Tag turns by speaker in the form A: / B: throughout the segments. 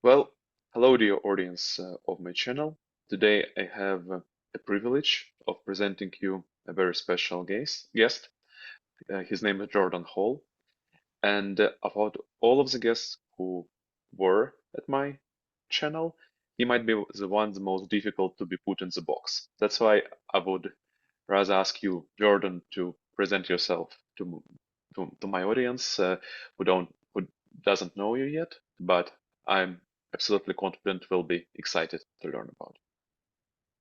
A: Well, hello dear audience of my channel. Today I have the privilege of presenting you a very special guest. His name is Jordan Hall, and about all of the guests who were at my channel, he might be the most difficult to be put in the box. That's why I would rather ask you, Jordan, to present yourself to my audience who doesn't know you yet, but I'm absolutely confident will be excited to learn about.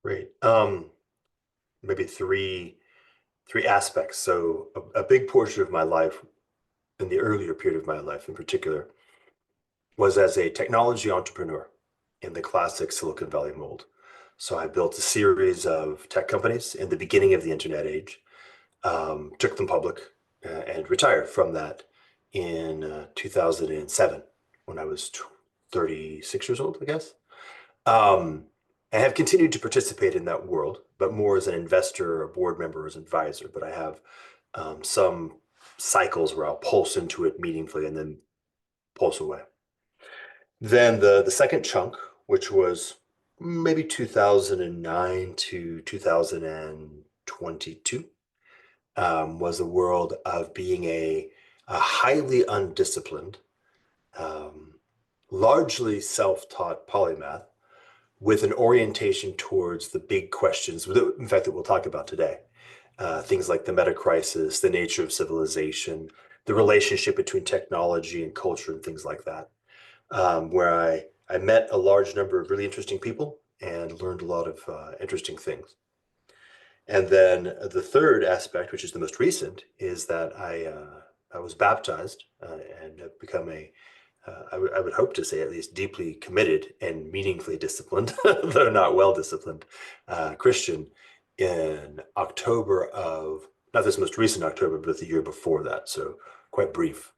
B: Great. Maybe three aspects. So a big portion of my life, in the earlier period of my life in particular, was as a technology entrepreneur in the classic Silicon Valley mold. So I built a series of tech companies in the beginning of the internet age, took them public, and retired from that in 2007 when I was 36 years old, I guess. Um, I have continued to participate in that world, but more as an investor, a board member, as an advisor. But I have some cycles where I'll pulse into it meaningfully and then pulse away. Then the second chunk, which was maybe 2009 to 2022, was the world of being a highly undisciplined, um, largely self-taught polymath with an orientation towards the big questions, in fact, that we'll talk about today. Things like the Metacrisis, the nature of civilization, the relationship between technology and culture, and things like that, where I met a large number of really interesting people and learned a lot of interesting things. And then the third aspect, which is the most recent, is that I was baptized and have become I would hope to say at least deeply committed and meaningfully disciplined, though not well disciplined, Christian in October of, not this most recent October, but the year before that. So quite brief.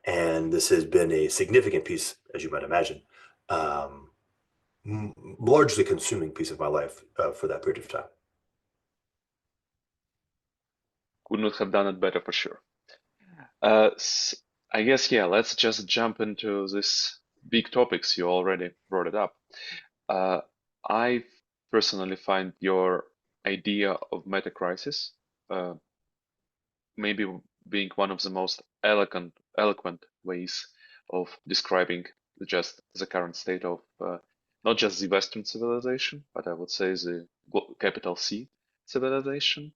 B: And this has been a significant piece, as you might imagine, um, largely consuming piece of my life for that period of time.
A: Could not have done it better for sure. Uh, I guess, yeah, let's just jump into this big topics. You already brought it up. Uh, I personally find your idea of metacrisis uh, maybe being one of the most eloquent ways of describing just the current state of not just the Western civilization, but I would say the capital C civilization.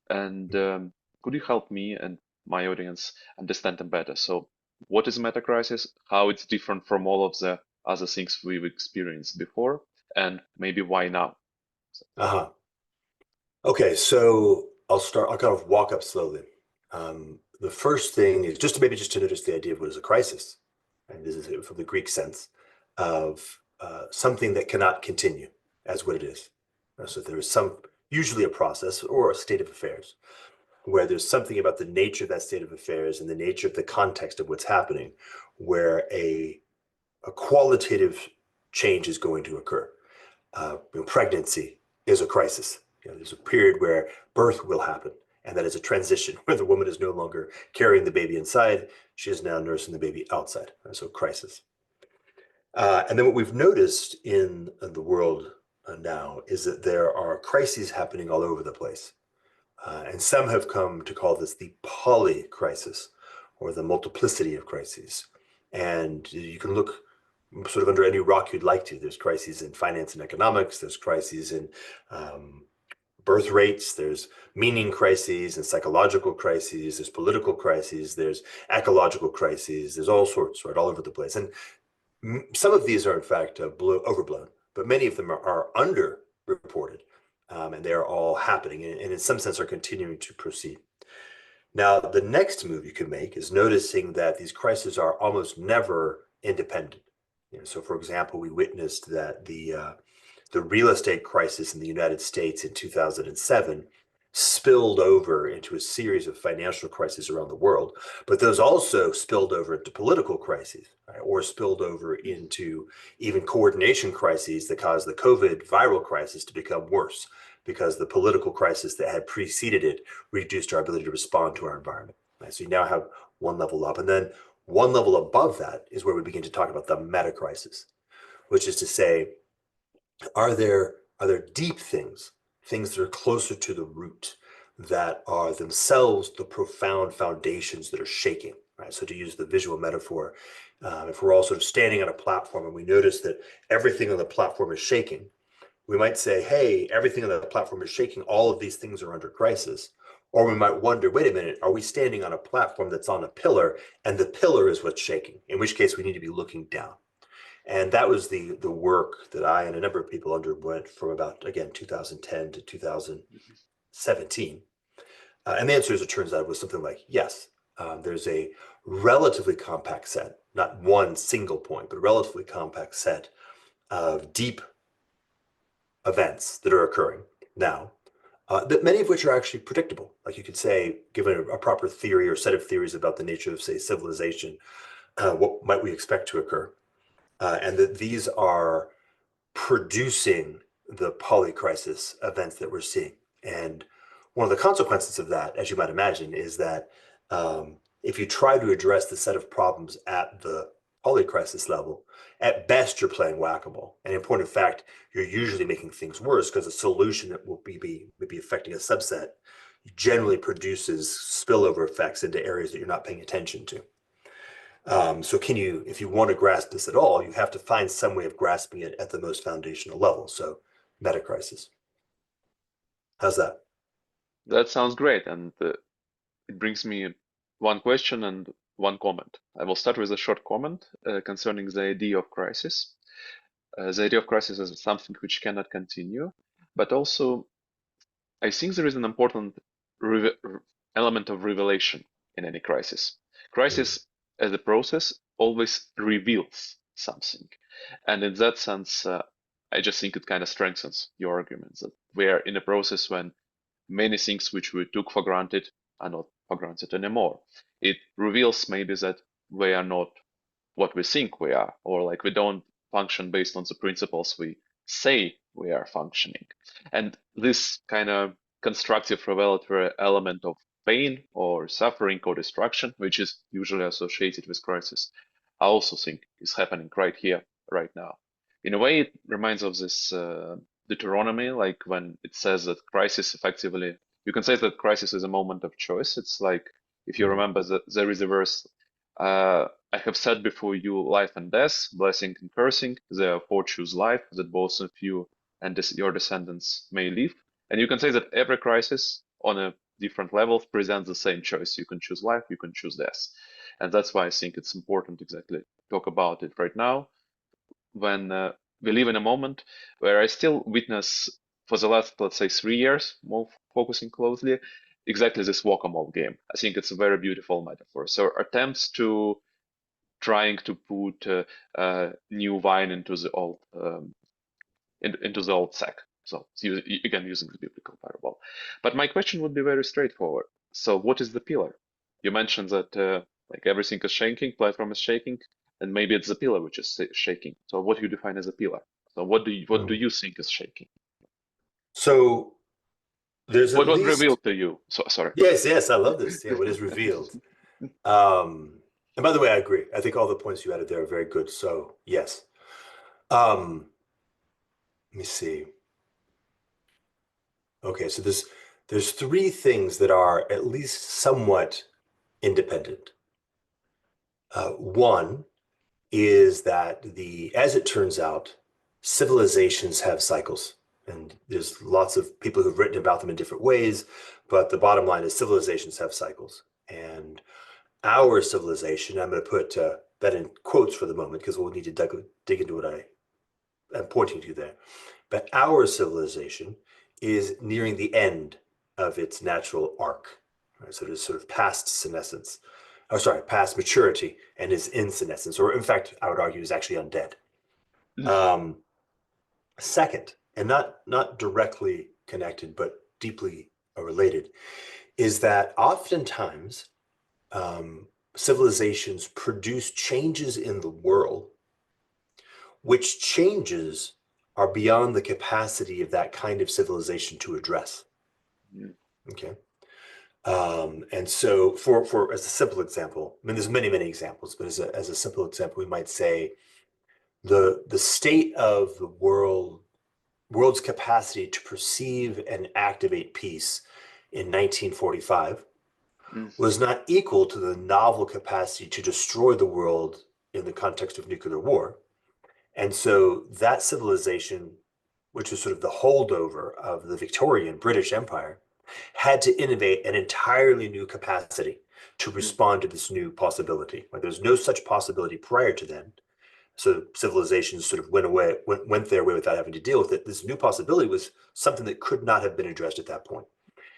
A: And could you help me and my audience understand them better? So, what is metacrisis? How it's different from all of the other things we've experienced before, and maybe why now?
B: Uh-huh. Okay, so I'll kind of walk up slowly. The first thing is just to notice the idea of what is a crisis. And this is from the Greek sense of something that cannot continue as what it is. So there is usually a process or a state of affairs where there's something about the nature of that state of affairs and the nature of the context of what's happening where a qualitative change is going to occur. Pregnancy is a crisis. There's a period where birth will happen, and that is a transition where the woman is no longer carrying the baby inside; she is now nursing the baby outside. So, crisis. And then what we've noticed in the world now is that there are crises happening all over the place, and some have come to call this the poly crisis, or the multiplicity of crises. And you can look sort of under any rock you'd like to. There's crises in finance and economics. There's crises in birth rates. There's meaning crises and psychological crises. There's political crises. There's ecological crises. There's all sorts, right, all over the place. And some of these are, in fact, overblown, but many of them are underreported. And they are all happening and in some sense are continuing to proceed. Now, the next move you can make is noticing that these crises are almost never independent. So, for example, we witnessed that the real estate crisis in the United States in 2007 spilled over into a series of financial crises around the world, but those also spilled over into political crises, right? Or spilled over into even coordination crises that caused the COVID viral crisis to become worse because the political crisis that had preceded it reduced our ability to respond to our environment. Right? So you now have one level up, and then one level above that is where we begin to talk about the meta crisis, which is to say, are there deep things that are closer to the root, that are themselves the profound foundations that are shaking, right? So to use the visual metaphor, if we're all sort of standing on a platform and we notice that everything on the platform is shaking, we might say, hey, everything on the platform is shaking, all of these things are under crisis. Or we might wonder, wait a minute, are we standing on a platform that's on a pillar and the pillar is what's shaking? In which case we need to be looking down. And that was the work that I and a number of people underwent from about, again, 2010 to 2017. And the answer, as it turns out, was something like yes. There's a relatively compact set, not one single point, but a relatively compact set of deep events that are occurring now, that many of which are actually predictable. Like you could say, given a proper theory or set of theories about the nature of, say, civilization, what might we expect to occur? And that these are producing the polycrisis events that we're seeing. And one of the consequences of that, as you might imagine, is that if you try to address the set of problems at the polycrisis level, at best you're playing whack-a-mole. And in point of fact, you're usually making things worse because a solution that will be affecting a subset generally produces spillover effects into areas that you're not paying attention to. So if you want to grasp this at all, you have to find some way of grasping it at the most foundational level. So metacrisis. How's that?
A: That sounds great, and it brings me one question and one comment. I will start with a short comment concerning the idea of crisis. The idea of crisis is something which cannot continue, but also I think there is an important element of revelation in any crisis.
B: Mm.
A: Crisis as a process always reveals something. And in that sense, I just think it kind of strengthens your arguments that we are in a process when many things which we took for granted are not for granted anymore. It reveals maybe that we are not what we think we are, or like we don't function based on the principles we say we are functioning. And this kind of constructive revelatory element of pain or suffering or destruction, which is usually associated with crisis, I also think is happening right here, right now. In a way, it reminds of this Deuteronomy, like when it says that crisis effectively, you can say that crisis is a moment of choice. It's like, if you
B: Mm.
A: remember that there is a verse, I have set before you life and death, blessing and cursing. Therefore choose life, that both of you and your descendants may live. And you can say that every crisis on a different level presents the same choice. You can choose life, you can choose death. And that's why I think it's important exactly to talk about it right now when we live in a moment where I still witness for the last, let's say, 3 years, more focusing closely, exactly this whack-a-mole game. I think it's a very beautiful metaphor. So attempts to trying to put new wine into the old into the old sack. So again, using the biblical parable. But my question would be very straightforward. So what is the pillar? You mentioned that like everything is shaking, platform is shaking, and maybe it's the pillar which is shaking. So what do you define as a pillar? So what do
B: Mm.
A: you think is shaking?
B: So there's at
A: What
B: least,
A: revealed to you? So sorry.
B: yes, I love this. Yeah, what is revealed. And by the way, I agree. I think all the points you added there are very good. So yes. Let me see. Okay, so there's three things that are at least somewhat independent. One is that as it turns out, civilizations have cycles. And there's lots of people who've written about them in different ways, but the bottom line is civilizations have cycles. And our civilization, I'm going to put that in quotes for the moment because we'll need to dig into what I'm pointing to there. But our civilization is nearing the end of its natural arc. Right? So it is sort of past senescence, or sorry, past maturity and is in senescence, or in fact, I would argue is actually undead. Um, Second, and not directly connected, but deeply related, is that oftentimes civilizations produce changes in the world, which changes are beyond the capacity of that kind of civilization to address. Okay. And so for as a simple example, I mean, there's many examples, but as a simple example, we might say the state of the world's capacity to perceive and activate peace in 1945
A: mm,
B: was not equal to the novel capacity to destroy the world in the context of nuclear war. And so that civilization, which was sort of the holdover of the Victorian British Empire, had to innovate an entirely new capacity to
A: mm,
B: respond to this new possibility. Like there's no such possibility prior to then. So civilizations sort of went their way without having to deal with it. This new possibility was something that could not have been addressed at that point.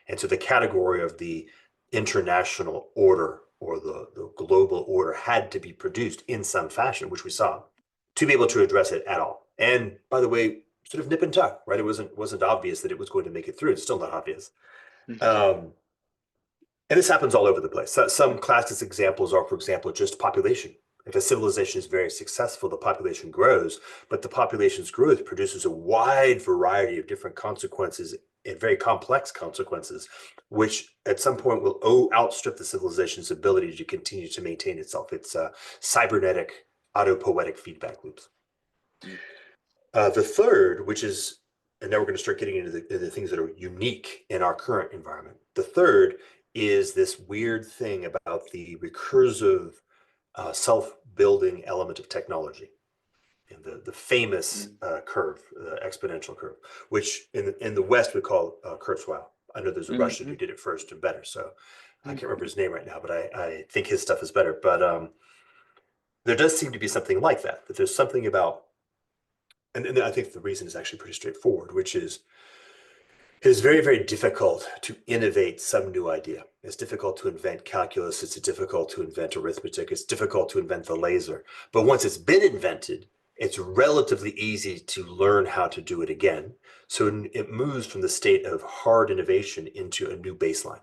B: And so the category of the international order or the global order had to be produced in some fashion, which we saw, to be able to address it at all. And by the way, sort of nip and tuck, right? It wasn't obvious that it was going to make it through. It's still not obvious.
A: mm,
B: Um, and this happens all over the place. So some classic examples are, for example, just population. If a civilization is very successful, the population grows, but the population's growth produces a wide variety of different consequences and very complex consequences, which at some point will outstrip the civilization's ability to continue to maintain itself. It's cybernetic, autopoetic feedback loops.
A: mm,
B: The third, which is, and now we're going to start getting into the things that are unique in our current environment. The third is this weird thing about the recursive self-building element of technology, and the famous
A: mm,
B: curve, exponential curve, which in the West we call Kurzweil. I know there's a
A: mm,
B: Russian who
A: mm,
B: did it first and better, so I
A: mm,
B: can't remember his name right now, but I think his stuff is better. But there does seem to be something like that, that there's something about, and I think the reason is actually pretty straightforward, which is it is very, very difficult to innovate some new idea. It's difficult to invent calculus. It's difficult to invent arithmetic. It's difficult to invent the laser. But once it's been invented, it's relatively easy to learn how to do it again. So it moves from the state of hard innovation into a new baseline.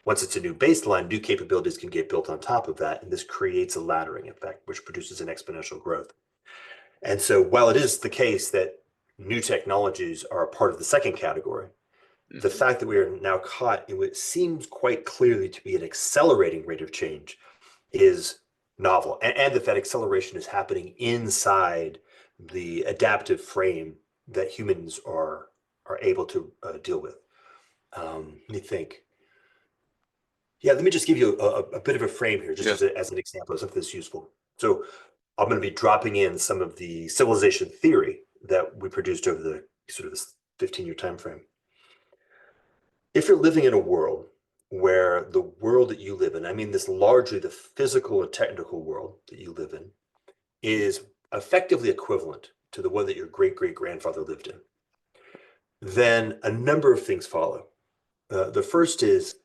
B: Once it's a new baseline, new capabilities can get built on top of that. And this creates a laddering effect, which produces an exponential growth. And so while it is the case that new technologies are a part of the second category, the
A: mhm,
B: fact that we are now caught in what seems quite clearly to be an accelerating rate of change is novel. And that acceleration is happening inside the adaptive frame that humans are able to deal with. Let me think. Yeah, let me just give you a bit of a frame here, just
A: yeah,
B: as an example of something that's useful. So I'm going to be dropping in some of the civilization theory that we produced over the sort of this 15-year time frame. If you're living in a world where the world that you live in, I mean this largely the physical and technical world that you live in, is effectively equivalent to the one that your great great grandfather lived in, then a number of things follow. The first is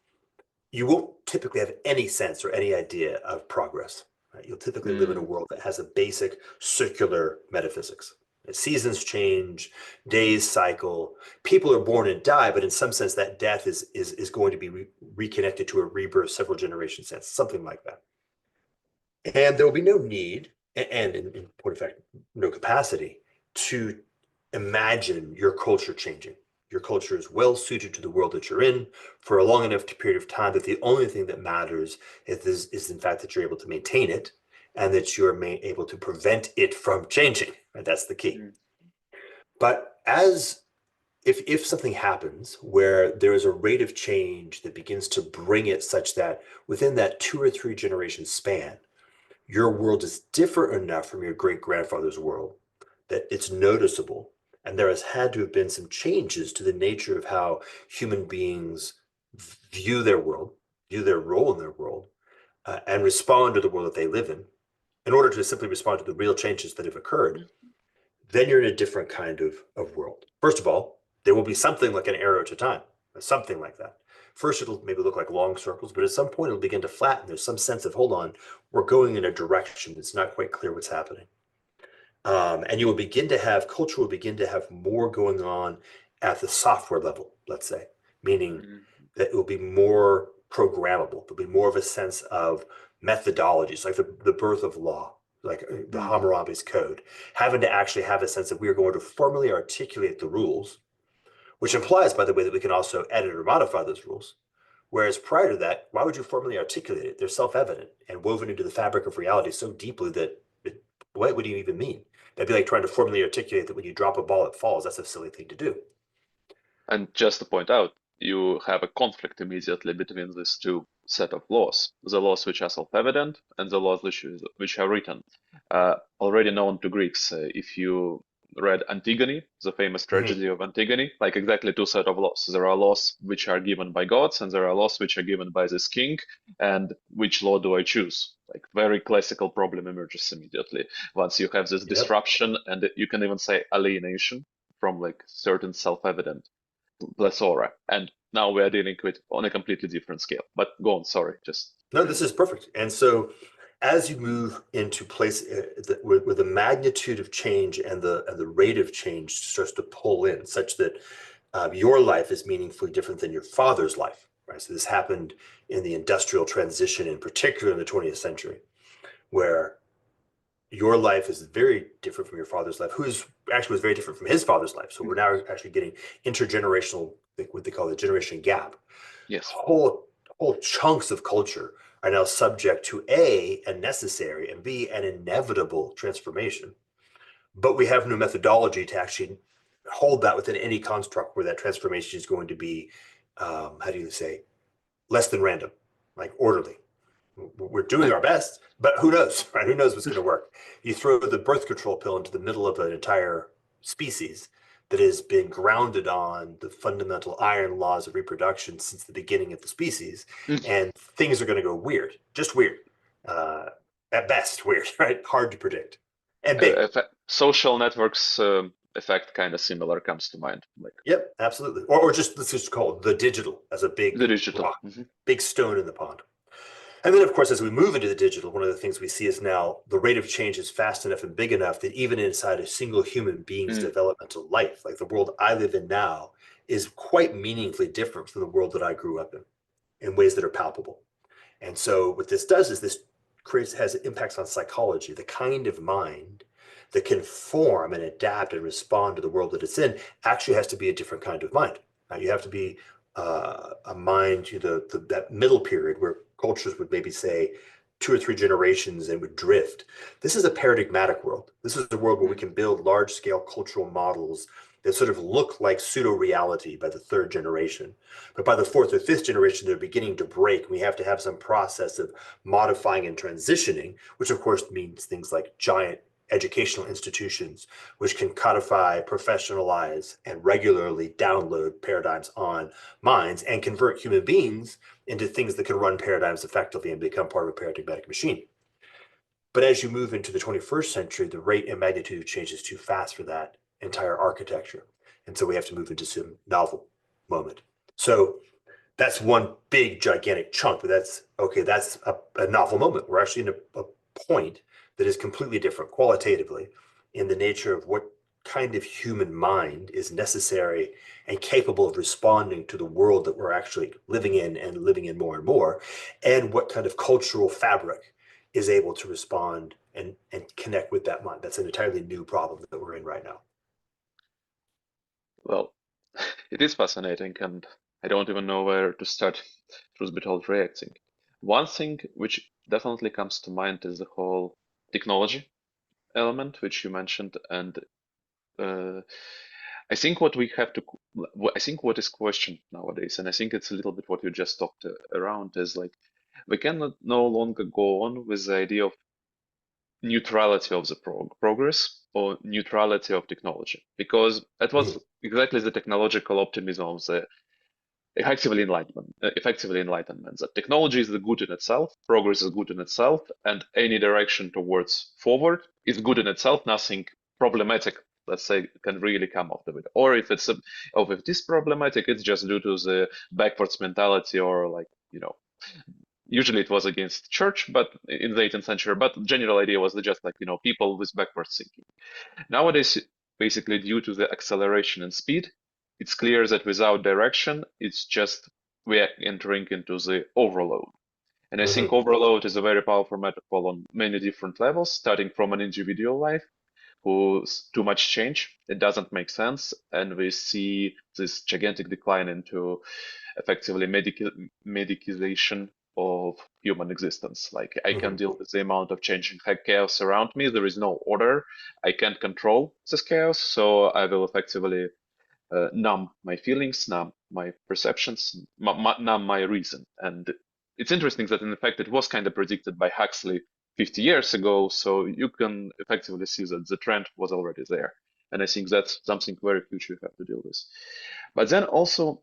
B: you won't typically have any sense or any idea of progress. Right? You'll typically live in a
A: mm,
B: world that has a basic circular metaphysics. Seasons change, days cycle, people are born and die, but in some sense that death is going to be reconnected to a rebirth several generations since, something like that. And there will be no need, and in point of fact, no capacity to imagine your culture changing. Your culture is well suited to the world that you're in for a long enough period of time that the only thing that matters is in fact that you're able to maintain it and that you're able to prevent it from changing. Right? That's the key.
A: mm,
B: But as if something happens where there is a rate of change that begins to bring it such that within that 2 or 3 generation span, your world is different enough from your great grandfather's world that it's noticeable. And there has had to have been some changes to the nature of how human beings view their world, view their role in their world, and respond to the world that they live in order to simply respond to the real changes that have occurred. Then you're in a different kind of world. First of all, there will be something like an arrow to time, something like that. First, it'll maybe look like long circles, but at some point, it'll begin to flatten. There's some sense of, hold on, we're going in a direction. It's not quite clear what's happening. And you will begin to have, culture will begin to have more going on at the software level, let's say, meaning
A: mm,
B: that it will be more programmable. There'll be more of a sense of methodologies, like the birth of law, like the
A: mm,
B: Hammurabi's code, having to actually have a sense that we are going to formally articulate the rules, which implies, by the way, that we can also edit or modify those rules. Whereas prior to that, why would you formally articulate it? They're self-evident and woven into the fabric of reality so deeply that it What do you even mean? That'd be like trying to formally articulate that when you drop a ball, it falls. That's a silly thing to do.
A: And just to point out, you have a conflict immediately between these two set of laws, the laws which are self-evident and the laws which are written. Already known to Greeks, if you read Antigone, the famous
B: Mhm.
A: tragedy of Antigone, like exactly two set of laws. There are laws which are given by gods, and there are laws which are given by this king, and which law do I choose? Like very classical problem emerges immediately once you have this
B: Yep.
A: disruption, and you can even say alienation from like certain self-evident plethora. And now we are dealing with on a completely different scale. But go on, sorry, just
B: No, this
A: finish.
B: is perfect. And so as you move into place where the magnitude of change and the rate of change starts to pull in such that your life is meaningfully different than your father's life, right? So this happened in the industrial transition, in particular in the 20th century, where your life is very different from your father's life, who is actually was very different from his father's life. So we're now actually getting intergenerational, what they call the generation gap.
A: Yes.
B: Whole chunks of culture are now subject to a necessary and b an inevitable transformation. But we have no methodology to actually hold that within any construct where that transformation is going to be, how do you say, less than random, like orderly. We're doing
A: And
B: our best, but who knows, right? Who knows what's going to work? You throw the birth control pill into the middle of an entire species that has been grounded on the fundamental iron laws of reproduction since the beginning of the species, and things are going to go weird, just weird. Uh, at best, weird, right? Hard to predict. And big.
A: social networks effect kind of similar comes to mind, like
B: Yep, absolutely. Or just let's just call it the digital as a big
A: the digital.
B: rock, big stone in the pond. And then, of course, as we move into the digital, one of the things we see is now the rate of change is fast enough and big enough that even inside a single human being's
A: Mm.
B: developmental life, like the world I live in now, is quite meaningfully different from the world that I grew up in ways that are palpable. And so, what this does is this has impacts on psychology, the kind of mind that can form and adapt and respond to the world that it's in actually has to be a different kind of mind. You have to be a mind, that middle period where cultures would maybe say 2 or 3 generations and would drift. This is a paradigmatic world. This is a world where we
A: Mm.
B: can build large scale cultural models that sort of look like pseudo reality by the third generation. But by the fourth or fifth generation, they're beginning to break. We have to have some process of modifying and transitioning, which of course means things like giant educational institutions, which can codify, professionalize, and regularly download paradigms on minds and convert human beings into things that can run paradigms effectively and become part of a paradigmatic machine. But as you move into the 21st century, the rate and magnitude of change is too fast for that entire architecture. And so we have to move into some novel moment. So that's one big gigantic chunk, but that's okay. That's a novel moment. We're actually in a point that is completely different qualitatively in the nature of what kind of human mind is necessary and capable of responding to the world that we're actually living in and living in more and more, and what kind of cultural fabric is able to respond and connect with that mind. That's an entirely new problem that we're in right now.
A: Well, it is fascinating, and I don't even know where to start. Truth be told, reacting. One thing which definitely comes to mind is the whole technology element, which you mentioned, and uh, I think what we have to, I think what is questioned nowadays, and I think it's a little bit what you just talked around, is like we cannot no longer go on with the idea of neutrality of the progress or neutrality of technology, because that was
B: Mhm.
A: exactly the technological optimism of the effectively enlightenment, that technology is the good in itself, progress is good in itself, and any direction towards forward is good in itself. Nothing problematic, let's say, can really come out of it. Or if if it is problematic, it's just due to the backwards mentality, or like, usually it was against church, but in the 18th century, but the general idea was just like, people with backwards thinking. Nowadays, basically due to the acceleration and speed, it's clear that without direction, it's just we are entering into the overload. And I think
B: Mhm.
A: overload is a very powerful metaphor on many different levels, starting from an individual life who's too much change. It doesn't make sense. And we see this gigantic decline into effectively medicalization of human existence. Like I can
B: Hmm.
A: deal with the amount of changing chaos around me. There is no order. I can't control this chaos, so I will effectively numb my feelings, numb my perceptions, numb my reason. And it's interesting that in fact it was kind of predicted by Huxley 50 years ago, so you can effectively see that the trend was already there. And I think that's something very future you have to deal with. But then also,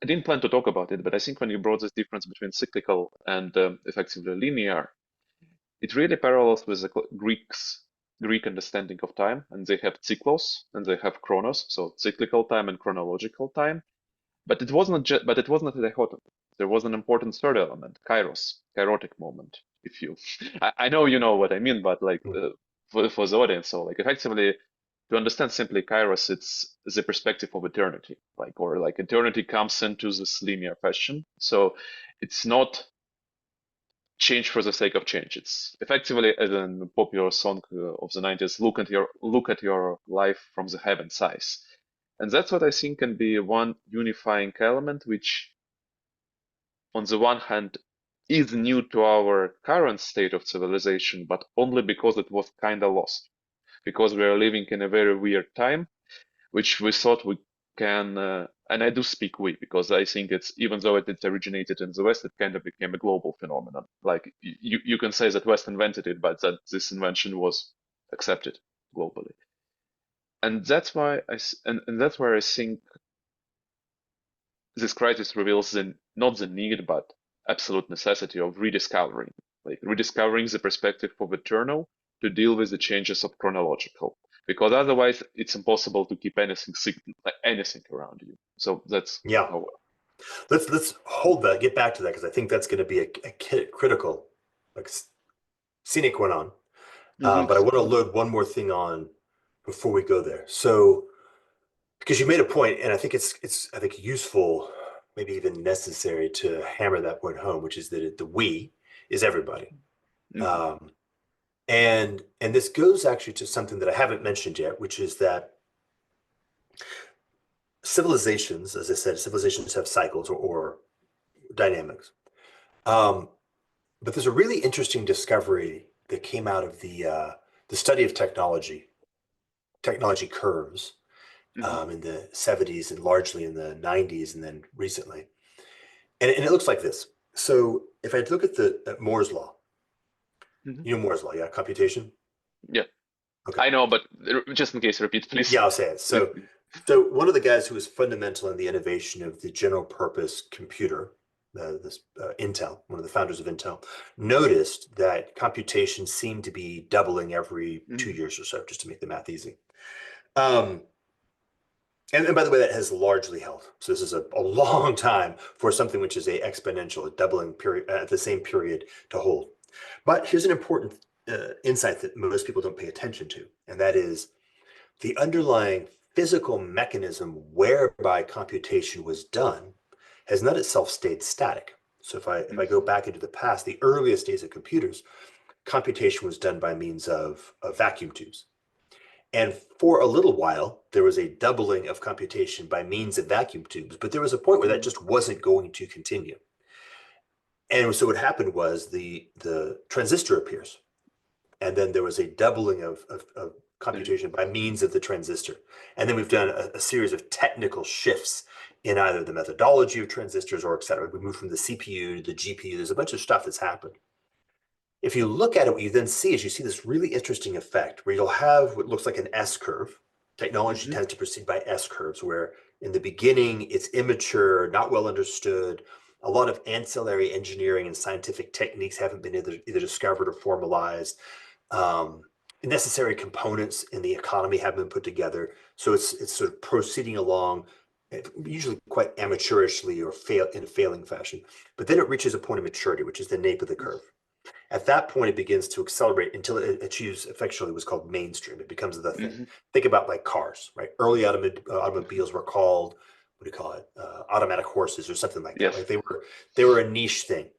A: I didn't plan to talk about it, but I think when you brought this difference between cyclical and effectively linear, it really parallels with the Greek understanding of time, and they have cyclos and they have chronos, so cyclical time and chronological time. But it wasn't but it wasn't a dichotomy. There was an important third element, kairos, kairotic moment. If you, I know you know what I mean, but like for the audience, so like effectively to understand simply kairos, it's the perspective of eternity, like or like eternity comes into this linear fashion. So it's not change for the sake of change. It's effectively as a popular song of the 90s, look at your life from the heaven size. And that's what I think can be one unifying element, which on the one hand is new to our current state of civilization, but only because it was kind of lost. Because we are living in a very weird time, which we thought we can, and I do speak we, because I think it's, even though it originated in the West, it kind of became a global phenomenon. Like you can say that West invented it, but that this invention was accepted globally. And that's why and that's where I think this crisis reveals not the need, but absolute necessity of rediscovering, like rediscovering the perspective of eternal to deal with the changes of chronological, because otherwise it's impossible to keep anything around you. So that's
B: Yeah.
A: how.
B: Let's hold that, get back to that, because I think that's going to be a critical, like, sine qua non.
A: Mhm.
B: But I want to load one more thing on before we go there. So, because you made a point, and I think it's I think useful, maybe even necessary to hammer that point home, which is that the we is everybody.
A: Mhm.
B: Um, and this goes actually to something that I haven't mentioned yet, which is that civilizations, as I said, civilizations have cycles or dynamics. Um, but there's a really interesting discovery that came out of the study of technology curves,
A: Mhm.
B: in the 70s and largely in the 90s, and then recently. And it looks like this. So if I look at the at Moore's law,
A: Mhm.
B: you know Moore's law, yeah, computation.
A: Yeah,
B: Okay,
A: I know, but just in case, repeat, please.
B: yeah, I'll say it.
A: Please.
B: So one of the guys who was fundamental in the innovation of the general purpose computer, this Intel, one of the founders of Intel, noticed that computation seemed to be doubling every two
A: Mhm.
B: years or so, just to make the math easy. Um, and by the way, that has largely held. So this is a long time for something which is a exponential, a doubling period at the same period to hold. But here's an important insight that most people don't pay attention to, and that is the underlying physical mechanism whereby computation was done has not itself stayed static. So if I go back into the past, the earliest days of computers, computation was done by means of vacuum tubes. And for a little while, there was a doubling of computation by means of vacuum tubes, but there was a point where that
A: Mhm.
B: just wasn't going to continue. And so what happened was the transistor appears, and then there was a doubling of
A: Mhm.
B: computation by means of the transistor. And then we've done a series of technical shifts in either the methodology of transistors or et cetera. We moved from the CPU to the GPU. There's a bunch of stuff that's happened. If you look at it, what you then see is you see this really interesting effect where you'll have what looks like an S curve. Technology
A: Mhm.
B: tends to proceed by S curves, where in the beginning it's immature, not well understood. A lot of ancillary engineering and scientific techniques haven't been either discovered or formalized. Um, Necessary components in the economy have been put together. So it's sort of proceeding along, usually quite amateurishly or in a failing fashion. But then it reaches a point of maturity, which is the nape of the curve. At that point, it begins to accelerate until it achieves effectually what's called mainstream. It becomes the thing.
A: Mhm.
B: Think about like cars, right? Early automobiles were called, what do you call it? Automatic horses or something like that.
A: Yes.
B: Like they were a niche thing.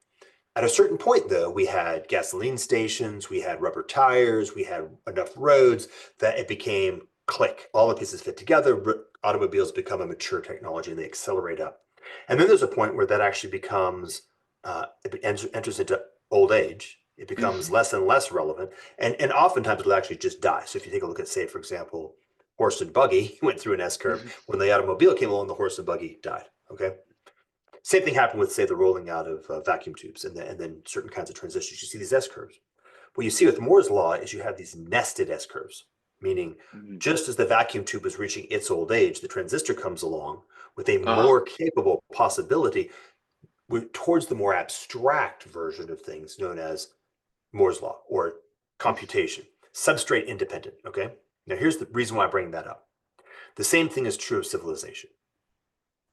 B: At a certain point, though, we had gasoline stations, we had rubber tires, we had enough roads that it became click. All the pieces fit together. Automobiles become a mature technology and they accelerate up. And then there's a point where that actually becomes it enters into old age, it becomes less and less relevant, and oftentimes it'll actually just die. So if you take a look at, say, for example, horse and buggy went through an S curve. When the automobile came along, the horse and buggy died. Okay. Same thing happened with, say, the rolling out of vacuum tubes and then certain kinds of transitions. You see these S curves. What you see with Moore's law is you have these nested S curves, meaning just as the vacuum tube is reaching its old age, the transistor comes along with a more capable possibility towards the more abstract version of things known as Moore's law or computation, substrate independent. Okay. Now, here's the reason why I bring that up. The same thing is true of civilization.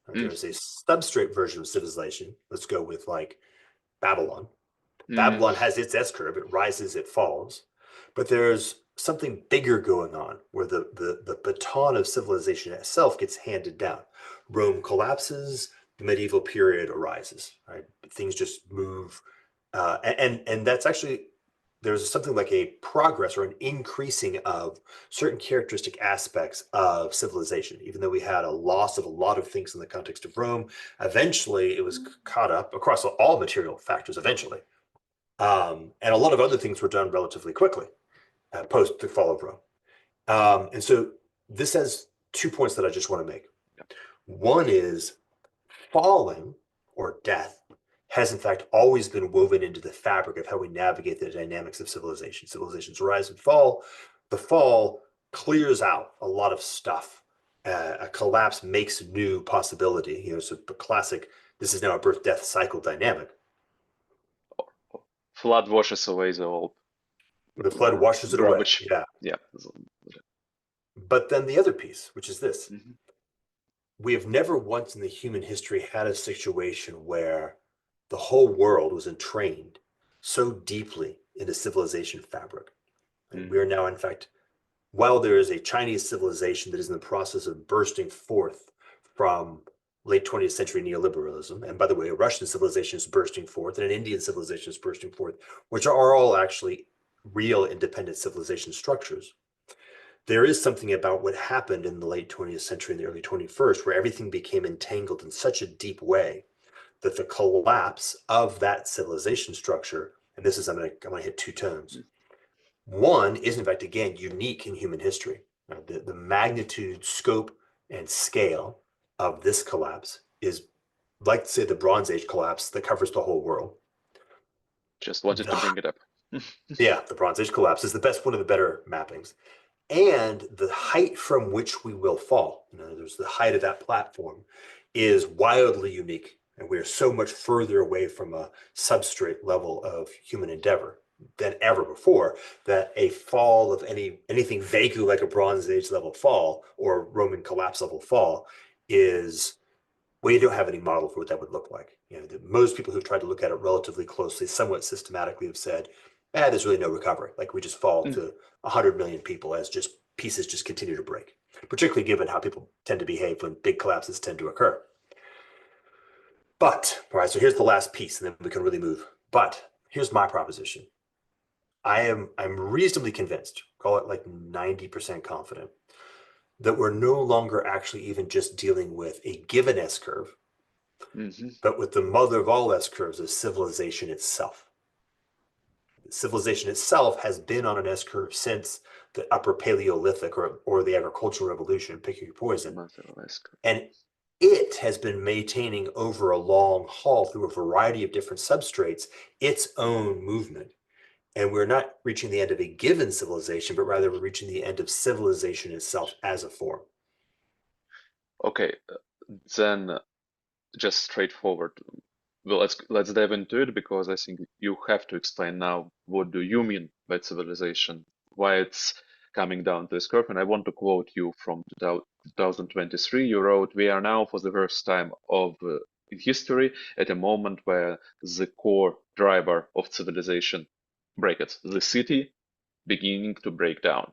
B: There's a substrate version of civilization. Let's go with like Babylon. Babylon has its S curve. It rises, it falls. But there's something bigger going on where the baton of civilization itself gets handed down. Rome collapses, the medieval period arises. Right? Things just move. And that's actually, there's something like a progress or an increasing of certain characteristic aspects of civilization. Even though we had a loss of a lot of things in the context of Rome, eventually it was caught up across all material factors eventually. And a lot of other things were done relatively quickly post the fall of Rome. And so this has 2 points that I just want to make. One is falling or death has in fact always been woven into the fabric of how we navigate the dynamics of civilization. Civilizations rise and fall. The fall clears out a lot of stuff. A collapse makes new possibility. So the classic, this is now a birth-death cycle dynamic.
A: Flood washes away the old.
B: The flood washes it
A: garbage.
B: away. Yeah. But then the other piece, which is this. We have never once in the human history had a situation where the whole world was entrained so deeply into civilization fabric. And we are now, in fact, while there is a Chinese civilization that is in the process of bursting forth from late 20th century neoliberalism, and by the way, a Russian civilization is bursting forth, and an Indian civilization is bursting forth, which are all actually real independent civilization structures. There is something about what happened in the late 20th century and the early 21st, where everything became entangled in such a deep way that the collapse of that civilization structure, and this is, I'm gonna hit two tones. One is, in fact, again, unique in human history. The magnitude, scope, and scale of this collapse is like, say, the Bronze Age collapse that covers the whole world.
A: Just wanted to bring it up.
B: Yeah, the Bronze Age collapse is the best, one of the better mappings. And the height from which we will fall, there's the height of that platform, is wildly unique. And we are so much further away from a substrate level of human endeavor than ever before that a fall of anything vaguely like a Bronze Age level fall or Roman collapse level fall is, well, you don't have any model for what that would look like. Most people who've tried to look at it relatively closely, somewhat systematically, have said, there's really no recovery. Like we just fall to 100 million people as just pieces just continue to break, particularly given how people tend to behave when big collapses tend to occur. But, all right, so here's the last piece, and then we can really move. But here's my proposition. I'm reasonably convinced, call it like 90% confident, that we're no longer actually even just dealing with a given S curve, but with the mother of all S curves is civilization itself. Civilization itself has been on an S curve since the Upper Paleolithic or the Agricultural Revolution, pick your poison. And it has been maintaining over a long haul through a variety of different substrates its own movement. And we're not reaching the end of a given civilization, but rather we're reaching the end of civilization itself as a form.
A: Okay, then just straightforward. Well, let's dive into it, because I think you have to explain now what do you mean by civilization, why it's coming down to this curve. And I want to quote you from 2023. You wrote, "We are now for the first time in history at a moment where the core driver of civilization, brackets, the city, beginning to break down."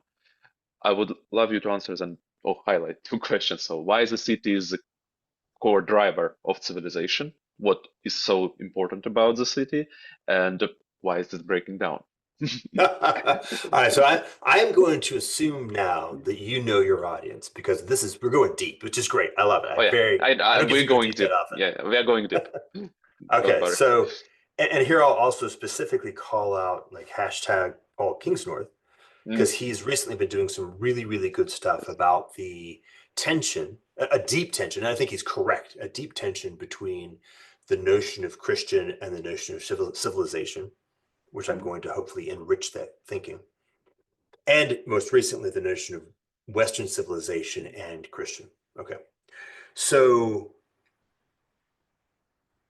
A: I would love you to answer them or highlight two questions. So why the city is the core driver of civilization? What is so important about the city, and why is it breaking down?
B: All right, so I am going to assume now that you know your audience, because we're going deep, which is great. I love it.
A: Oh yeah,
B: I don't get
A: we're
B: to go
A: going
B: deep that
A: deep.
B: often.
A: Yeah, we are going deep. Don't
B: Okay,
A: worry.
B: so And here I'll also specifically call out like hashtag Paul Kingsnorth, because he's recently been doing some really, really good stuff about the tension, a deep tension, and I think he's correct, a deep tension between the notion of Christian and the notion of civilization, which I'm going to hopefully enrich that thinking. And most recently, the notion of Western civilization and Christian. Okay. So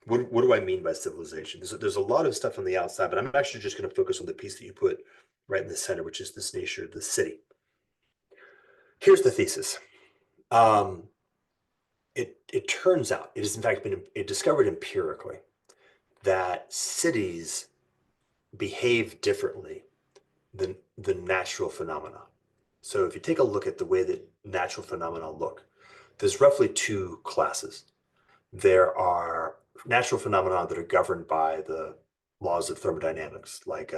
B: what do I mean by civilization? There's a lot of stuff on the outside, but I'm actually just going to focus on the piece that you put right in the center, which is this nature of the city. Here's the thesis. It turns out, it has in fact been discovered empirically that cities behave differently than the natural phenomena. So if you take a look at the way that natural phenomena look, there's roughly two classes. There are natural phenomena that are governed by the laws of thermodynamics, like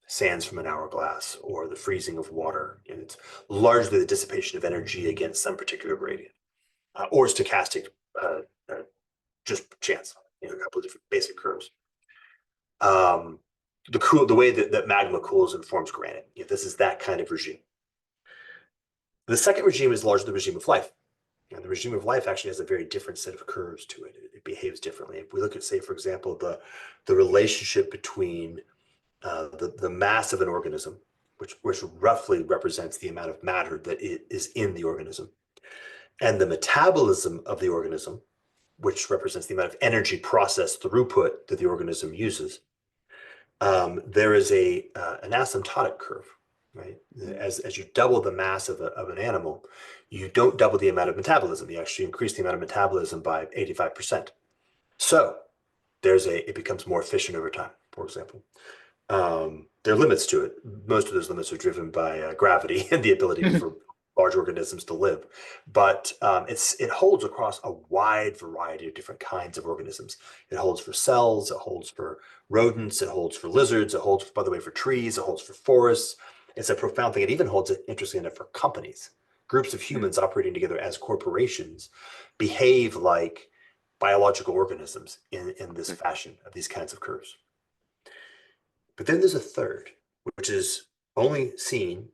B: sands from an hourglass or the freezing of water. And it's largely the dissipation of energy against some particular gradient, or stochastic, just chance, a couple of different basic curves. The way that magma cools and forms granite, this is that kind of regime. The second regime is largely the regime of life. And the regime of life actually has a very different set of curves to it. It behaves differently. If we look at, say, for example, the relationship between the mass of an organism, which roughly represents the amount of matter that is in the organism, and the metabolism of the organism, which represents the amount of energy process throughput that the organism uses, there is an asymptotic curve, right? As you double the mass of an animal, you don't double the amount of metabolism. You actually increase the amount of metabolism by 85%. So it becomes more efficient over time, for example. There are limits to it. Most of those limits are driven by gravity and the ability for large organisms to live. But it holds across a wide variety of different kinds of organisms. It holds for cells, it holds for rodents, it holds for lizards, it holds, by the way, for trees, it holds for forests. It's a profound thing. It even holds, interesting enough, for companies. Groups of humans operating together as corporations behave like biological organisms in this fashion of these kinds of curves. But then there's a third, which is only seen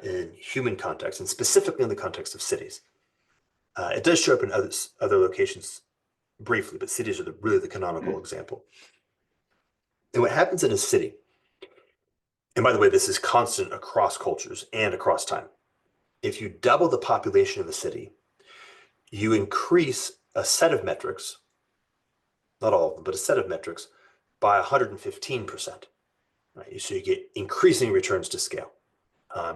B: in human context, and specifically in the context of cities. It does show up in other locations briefly, but cities are really the canonical example. And what happens in a city, and by the way, this is constant across cultures and across time. If you double the population of a city, you increase a set of metrics, not all of them, but a set of metrics by 115%. Right? So you get increasing returns to scale.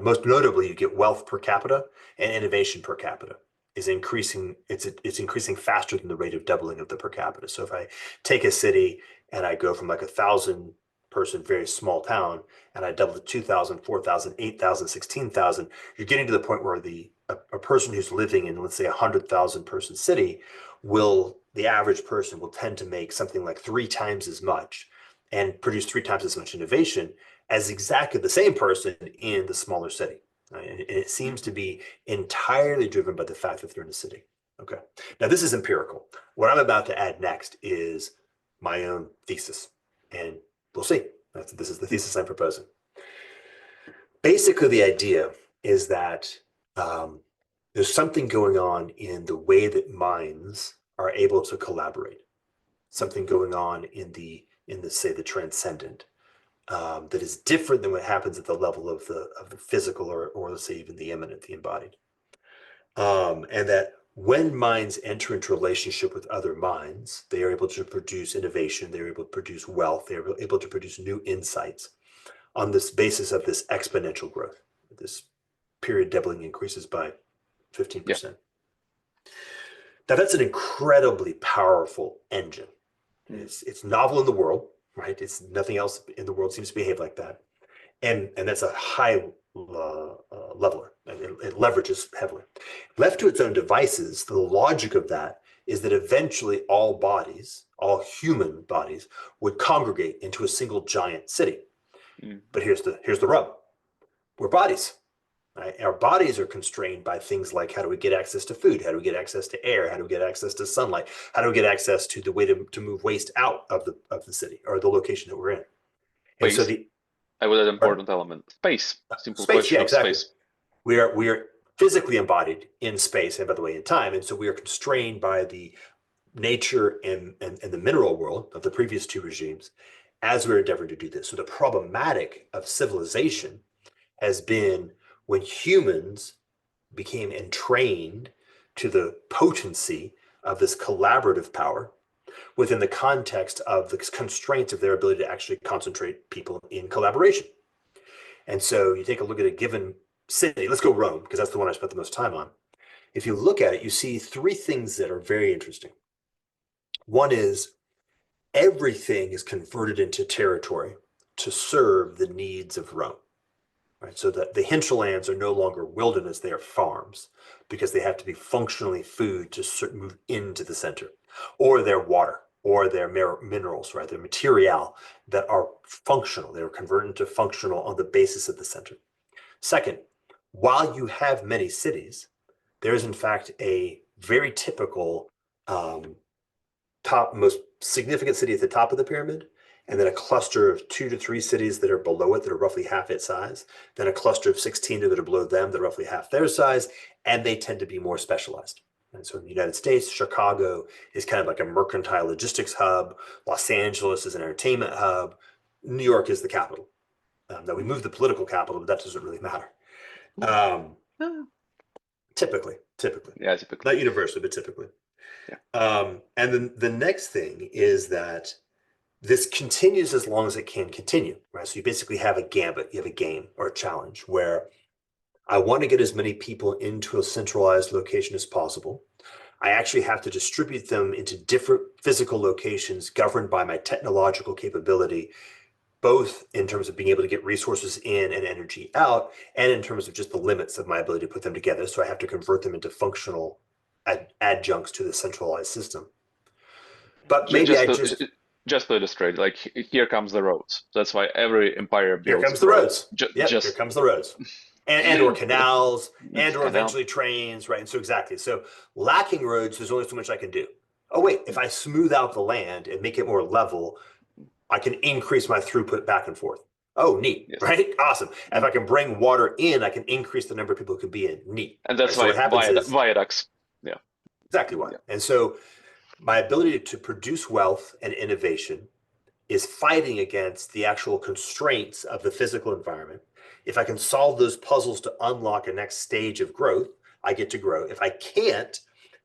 B: Most notably, you get wealth per capita and innovation per capita is increasing. It's increasing faster than the rate of doubling of the per capita. So if I take a city and I go from like 1,000 person, very small town, and I double to 2,000, 4,000, 8,000, 16,000, you're getting to the point where a person who's living in, let's say, 100,000 person city the average person will tend to make something like 3 times as much and produce 3 times as much innovation as exactly the same person in the smaller city. Right? And it seems to be entirely driven by the fact that they're in a city. Okay. Now, this is empirical. What I'm about to add next is my own thesis, and we'll see. This is the thesis I'm proposing. Basically, the idea is that there's something going on in the way that minds are able to collaborate. Something going on in the say the transcendent that is different than what happens at the level of the physical or let's say even the immanent, the embodied. And that when minds enter into relationship with other minds, they are able to produce innovation, they're able to produce wealth, they're able to produce new insights on this basis of this exponential growth. This period doubling increases by 15%. Now that's an incredibly powerful engine. It's novel in the world, right? It's nothing else in the world seems to behave like that. And that's a high leveler. It leverages heavily. Left to its own devices, the logic of that is that eventually all bodies, all human bodies, would congregate into a single giant city. But here's the rub. We're bodies. Right? Our bodies are constrained by things like how do we get access to food? How do we get access to air? How do we get access to sunlight? How do we get access to the way to move waste out of the city or the location that we're in? And so
A: Space. I would add
B: pardon?
A: important element. Space. Simple
B: Space, yeah,
A: question of
B: exactly.
A: space.
B: We are physically embodied in space and, by the way, in time, and so we are constrained by the nature and the mineral world of the previous two regimes as we're endeavoring to do this. So the problematic of civilization has been when humans became entrained to the potency of this collaborative power within the context of the constraints of their ability to actually concentrate people in collaboration. And so you take a look at a given city, let's go Rome, because that's the one I spent the most time on. If you look at it, you see three things that are very interesting. One is everything is converted into territory to serve the needs of Rome. Right? So that the hinterlands are no longer wilderness, they are farms because they have to be functionally food to move into the center, or their water, or their minerals, right? Their material that are functional. They are converted into functional on the basis of the center. Second, while you have many cities, there is in fact a very typical most significant city at the top of the pyramid, and then a cluster of 2 to 3 cities that are below it that are roughly half its size, then a cluster of 16 that are below them that are roughly half their size, and they tend to be more specialized. And so in the United States, Chicago is kind of like a mercantile logistics hub. Los Angeles is an entertainment hub. New York is the capital. Now we moved the political capital, but that doesn't really matter. Typically.
A: Yeah, typically.
B: Not universally, but typically.
A: Yeah.
B: And then the next thing is that this continues as long as it can continue, right? So you basically have a gambit, you have a game or a challenge where I want to get as many people into a centralized location as possible. I actually have to distribute them into different physical locations governed by my technological capability, both in terms of being able to get resources in and energy out, and in terms of just the limits of my ability to put them together. So I have to convert them into functional adjuncts to the centralized system. But maybe
A: just to illustrate, like here comes the roads. That's why every empire
B: here
A: builds
B: comes the
A: roads.
B: roads. Yep, here comes the roads. And or canals, and or
A: canal.
B: eventually trains, right? And so exactly. So lacking roads, there's only so much I can do. Oh wait, if I smooth out the land and make it more level, I can increase my throughput back and forth. Oh, neat,
A: Yes.
B: right? Awesome. If I can bring water in, I can increase the number of people who can be in. Neat.
A: And that's
B: right? So
A: why
B: what happens is
A: viaducts. Yeah.
B: exactly why.
A: Yeah.
B: And so my ability to produce wealth and innovation is fighting against the actual constraints of the physical environment. If I can solve those puzzles to unlock a next stage of growth, I get to grow. If I can't,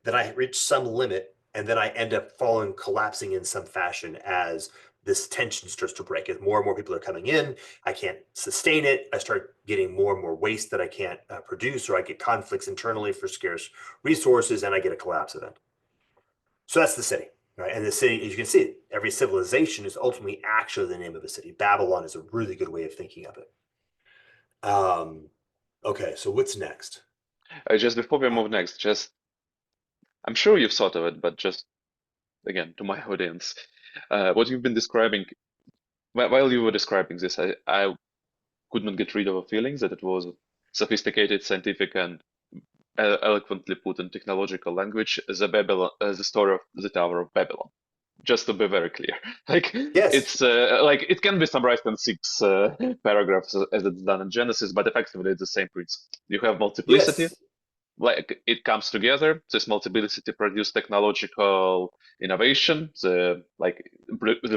B: then I reach some limit and then I end up collapsing in some fashion as this tension starts to break. As more and more people are coming in, I can't sustain it. I start getting more and more waste that I can't produce, or I get conflicts internally for scarce resources, and I get a collapse event. So that's the city. Right. And the city, as you can see, every civilization is ultimately actually the name of a city. Babylon is a really good way of thinking of it. Okay, so what's next?
A: Just before we move next, I'm sure you've thought of it, but just again to my audience, what you've been describing while you were describing this, I could not get rid of a feeling that it was sophisticated, scientific, and eloquently put in technological language, the story of the Tower of Babylon. Just to be very clear, like
B: Yes.
A: it's like it can be summarized in 6 paragraphs as it's done in Genesis, but effectively it's the same principle. You have multiplicity,
B: Yes.
A: like it comes together. This multiplicity produces technological innovation, the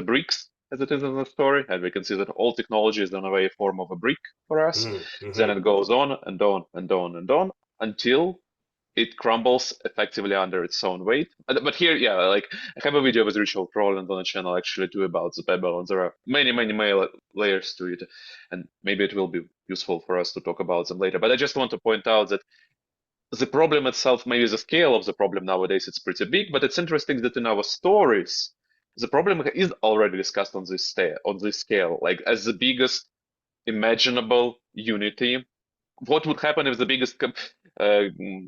A: bricks as it is in the story, and we can see that all technology is in a way form of a brick for us.
B: Mm-hmm.
A: Then it goes on and on and on and on until it crumbles effectively under its own weight. But here, yeah, like I have a video with Richard Roland on the channel actually too about the Babel, and there are many, many, many layers to it, and maybe it will be useful for us to talk about them later. But I just want to point out that the problem itself, maybe the scale of the problem nowadays, it's pretty big, but it's interesting that in our stories, the problem is already discussed on this scale, like as the biggest imaginable unity. What would happen if the biggest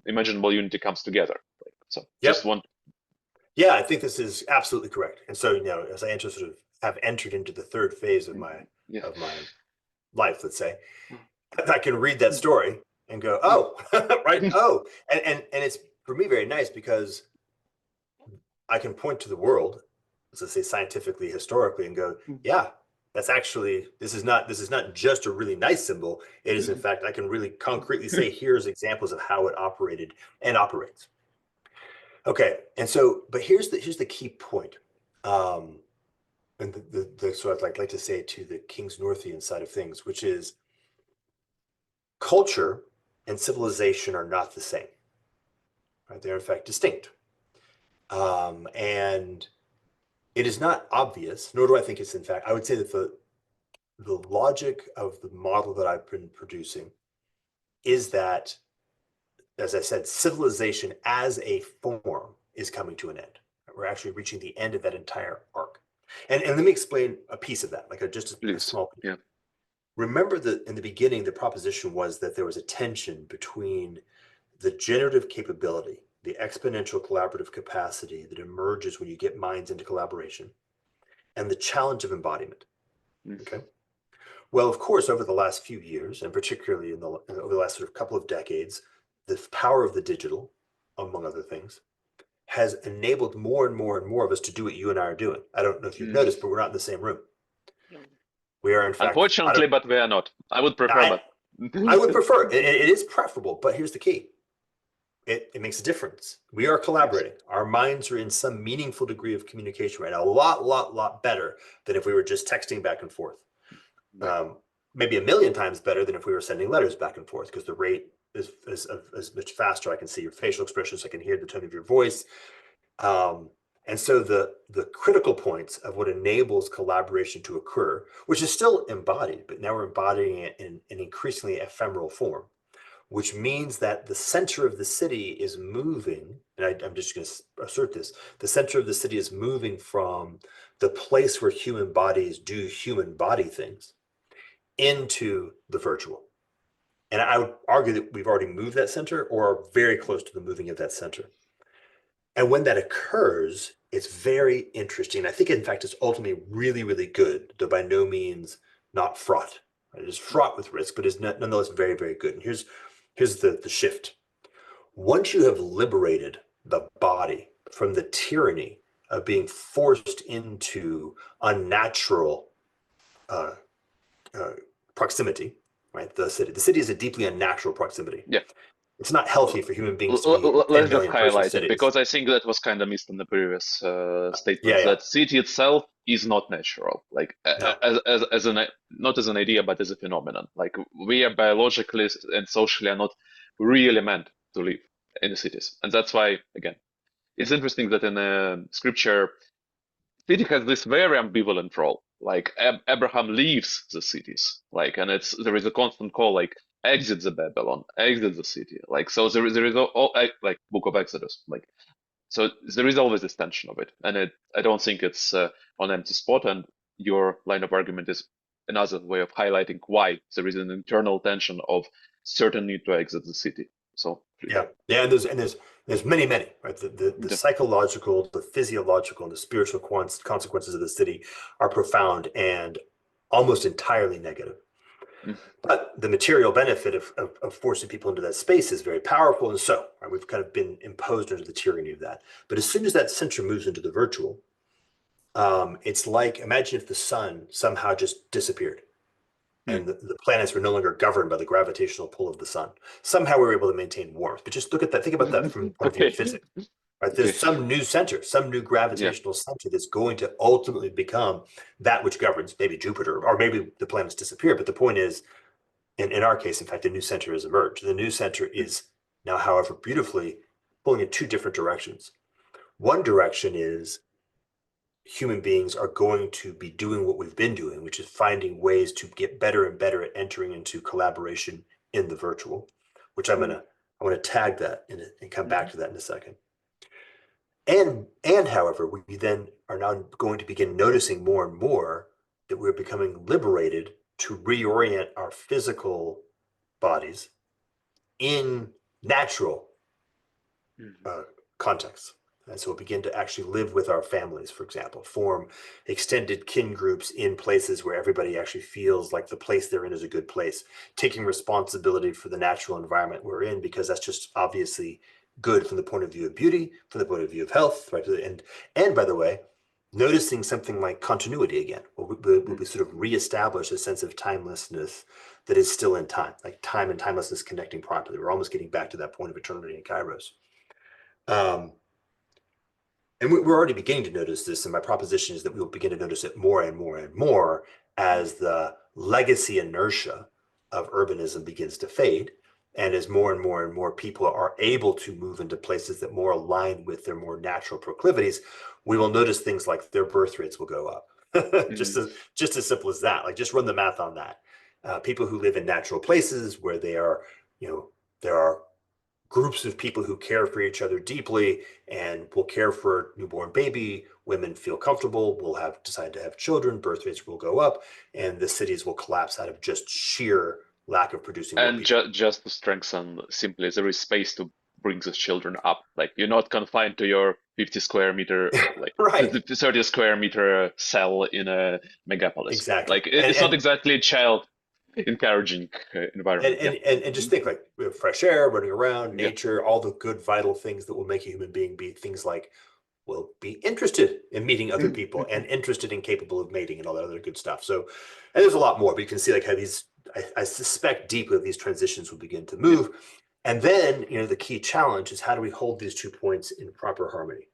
A: imaginable unity comes together? So
B: Yep.
A: just one.
B: Yeah, I think this is absolutely correct. And so, as I have entered into the third phase of my life, let's say, I can read that story and go, oh, right, oh, and it's for me very nice because I can point to the world, let's say scientifically, historically, and go, yeah, that's actually this is not just a really nice symbol. It is in fact I can really concretely say here's examples of how it operated and operates. Okay, and so but here's the key point. And the so I'd like to say to the King's Northian side of things, which is culture and civilization are not the same. Right? They're in fact distinct. And it is not obvious, nor do I think it's in fact, I would say that the logic of the model that I've been producing is that, as I said, civilization as a form is coming to an end. We're actually reaching the end of that entire arc. And let me explain a piece of that, like just a small piece.
A: Yeah.
B: Remember that in the beginning, the proposition was that there was a tension between the generative capability, the exponential collaborative capacity that emerges when you get minds into collaboration, and the challenge of embodiment. Okay. Well, of course, over the last few years, and particularly over the last sort of couple of decades, the power of the digital, among other things, has enabled more and more and more of us to do what you and I are doing. I don't know if you've noticed, but we're not in the same room. We are, in fact,
A: unfortunately, but we are not. I would prefer, but
B: I would prefer. It is preferable, but here's the key. It makes a difference. We are collaborating. Our minds are in some meaningful degree of communication right now. A lot better than if we were just texting back and forth. Maybe a million times better than if we were sending letters back and forth, because the rate is much faster. I can see your facial expressions. I can hear the tone of your voice. And so the critical points of what enables collaboration to occur, which is still embodied, but now we're embodying it in an increasingly ephemeral form, which means that the center of the city is moving, and I'm just going to assert this, the center of the city is moving from the place where human bodies do human body things into the virtual. And I would argue that we've already moved that center or are very close to the moving of that center. And when that occurs, it's very interesting. I think, in fact, it's ultimately really, really good, though by no means not fraught. It is fraught with risk, but is nonetheless very, very good. And here's the shift. Once you have liberated the body from the tyranny of being forced into unnatural proximity, right? The city is a deeply unnatural proximity.
A: Yeah.
B: It's not healthy for human beings to be in 10
A: Let's just
B: million
A: highlight it,
B: cities.
A: because I think that was kind of missed in the previous statements.
B: Yeah.
A: That city itself is not natural, like
B: No.
A: as an not as an idea, but as a phenomenon. Like we are biologically and socially are not really meant to live in the cities, and that's why, again, it's interesting that in scripture, city has this very ambivalent role. Like Abraham leaves the cities, like, and there is a constant call, like, exit the Babylon, exit the city. Like, so there is all, like Book of Exodus, like, so there is always this tension of it, and I don't think it's on empty spot. And your line of argument is another way of highlighting why there is an internal tension of certain need to exit the city. So
B: yeah, and there's many, right? The psychological, the physiological, and the spiritual consequences of the city are profound and almost entirely negative. But the material benefit of forcing people into that space is very powerful, and so right, we've kind of been imposed under the tyranny of that. But as soon as that center moves into the virtual, it's like, imagine if the sun somehow just disappeared and the planets were no longer governed by the gravitational pull of the sun. Somehow we were able to maintain warmth. But just look at that, think about that from the point of view of physics. Right? There's some new center, some new gravitational center that's going to ultimately become that which governs maybe Jupiter, or maybe the planets disappear. But the point is, in our case, in fact, a new center has emerged. The new center is now, however, beautifully pulling in two different directions. One direction is human beings are going to be doing what we've been doing, which is finding ways to get better and better at entering into collaboration in the virtual, which I want to tag that and come back to that in a second. And however, we then are now going to begin noticing more and more that we're becoming liberated to reorient our physical bodies in natural contexts. And so we'll begin to actually live with our families, for example, form extended kin groups in places where everybody actually feels like the place they're in is a good place, taking responsibility for the natural environment we're in, because that's just obviously good from the point of view of beauty, from the point of view of health, right? And by the way, noticing something like continuity again, will be sort of reestablish a sense of timelessness that is still in time, like time and timelessness connecting properly. We're almost getting back to that point of eternity in Kairos. Um, and we're already beginning to notice this, and my proposition is that we will begin to notice it more and more and more as the legacy inertia of urbanism begins to fade, and as more and more and more people are able to move into places that more align with their more natural proclivities. We will notice things like their birth rates will go up.
A: Mm.
B: Just as simple as that. Like, just run the math on that. People who live in natural places where they are, there are groups of people who care for each other deeply and will care for a newborn baby. Women feel comfortable, will have decide to have children, birth rates will go up, and the cities will collapse out of just sheer lack of producing more
A: And
B: people.
A: just to strengthen, simply there is space to bring those children up. Like you're not confined to your 50 square meter, like
B: Right.
A: 30 square meter cell in a megapolis.
B: Exactly.
A: Like
B: And
A: it's not exactly a child encouraging
B: and
A: environment. Yeah.
B: and and just think, like, we have fresh air, running around,
A: Yeah.
B: nature, all the good vital things that will make a human being be things like will be interested in meeting other people and interested and capable of mating and all that other good stuff. So, and there's a lot more, but you can see like how these, I suspect deeply these transitions will begin to
A: Yeah.
B: move. And then, the key challenge is, how do we hold these 2 points in proper harmony?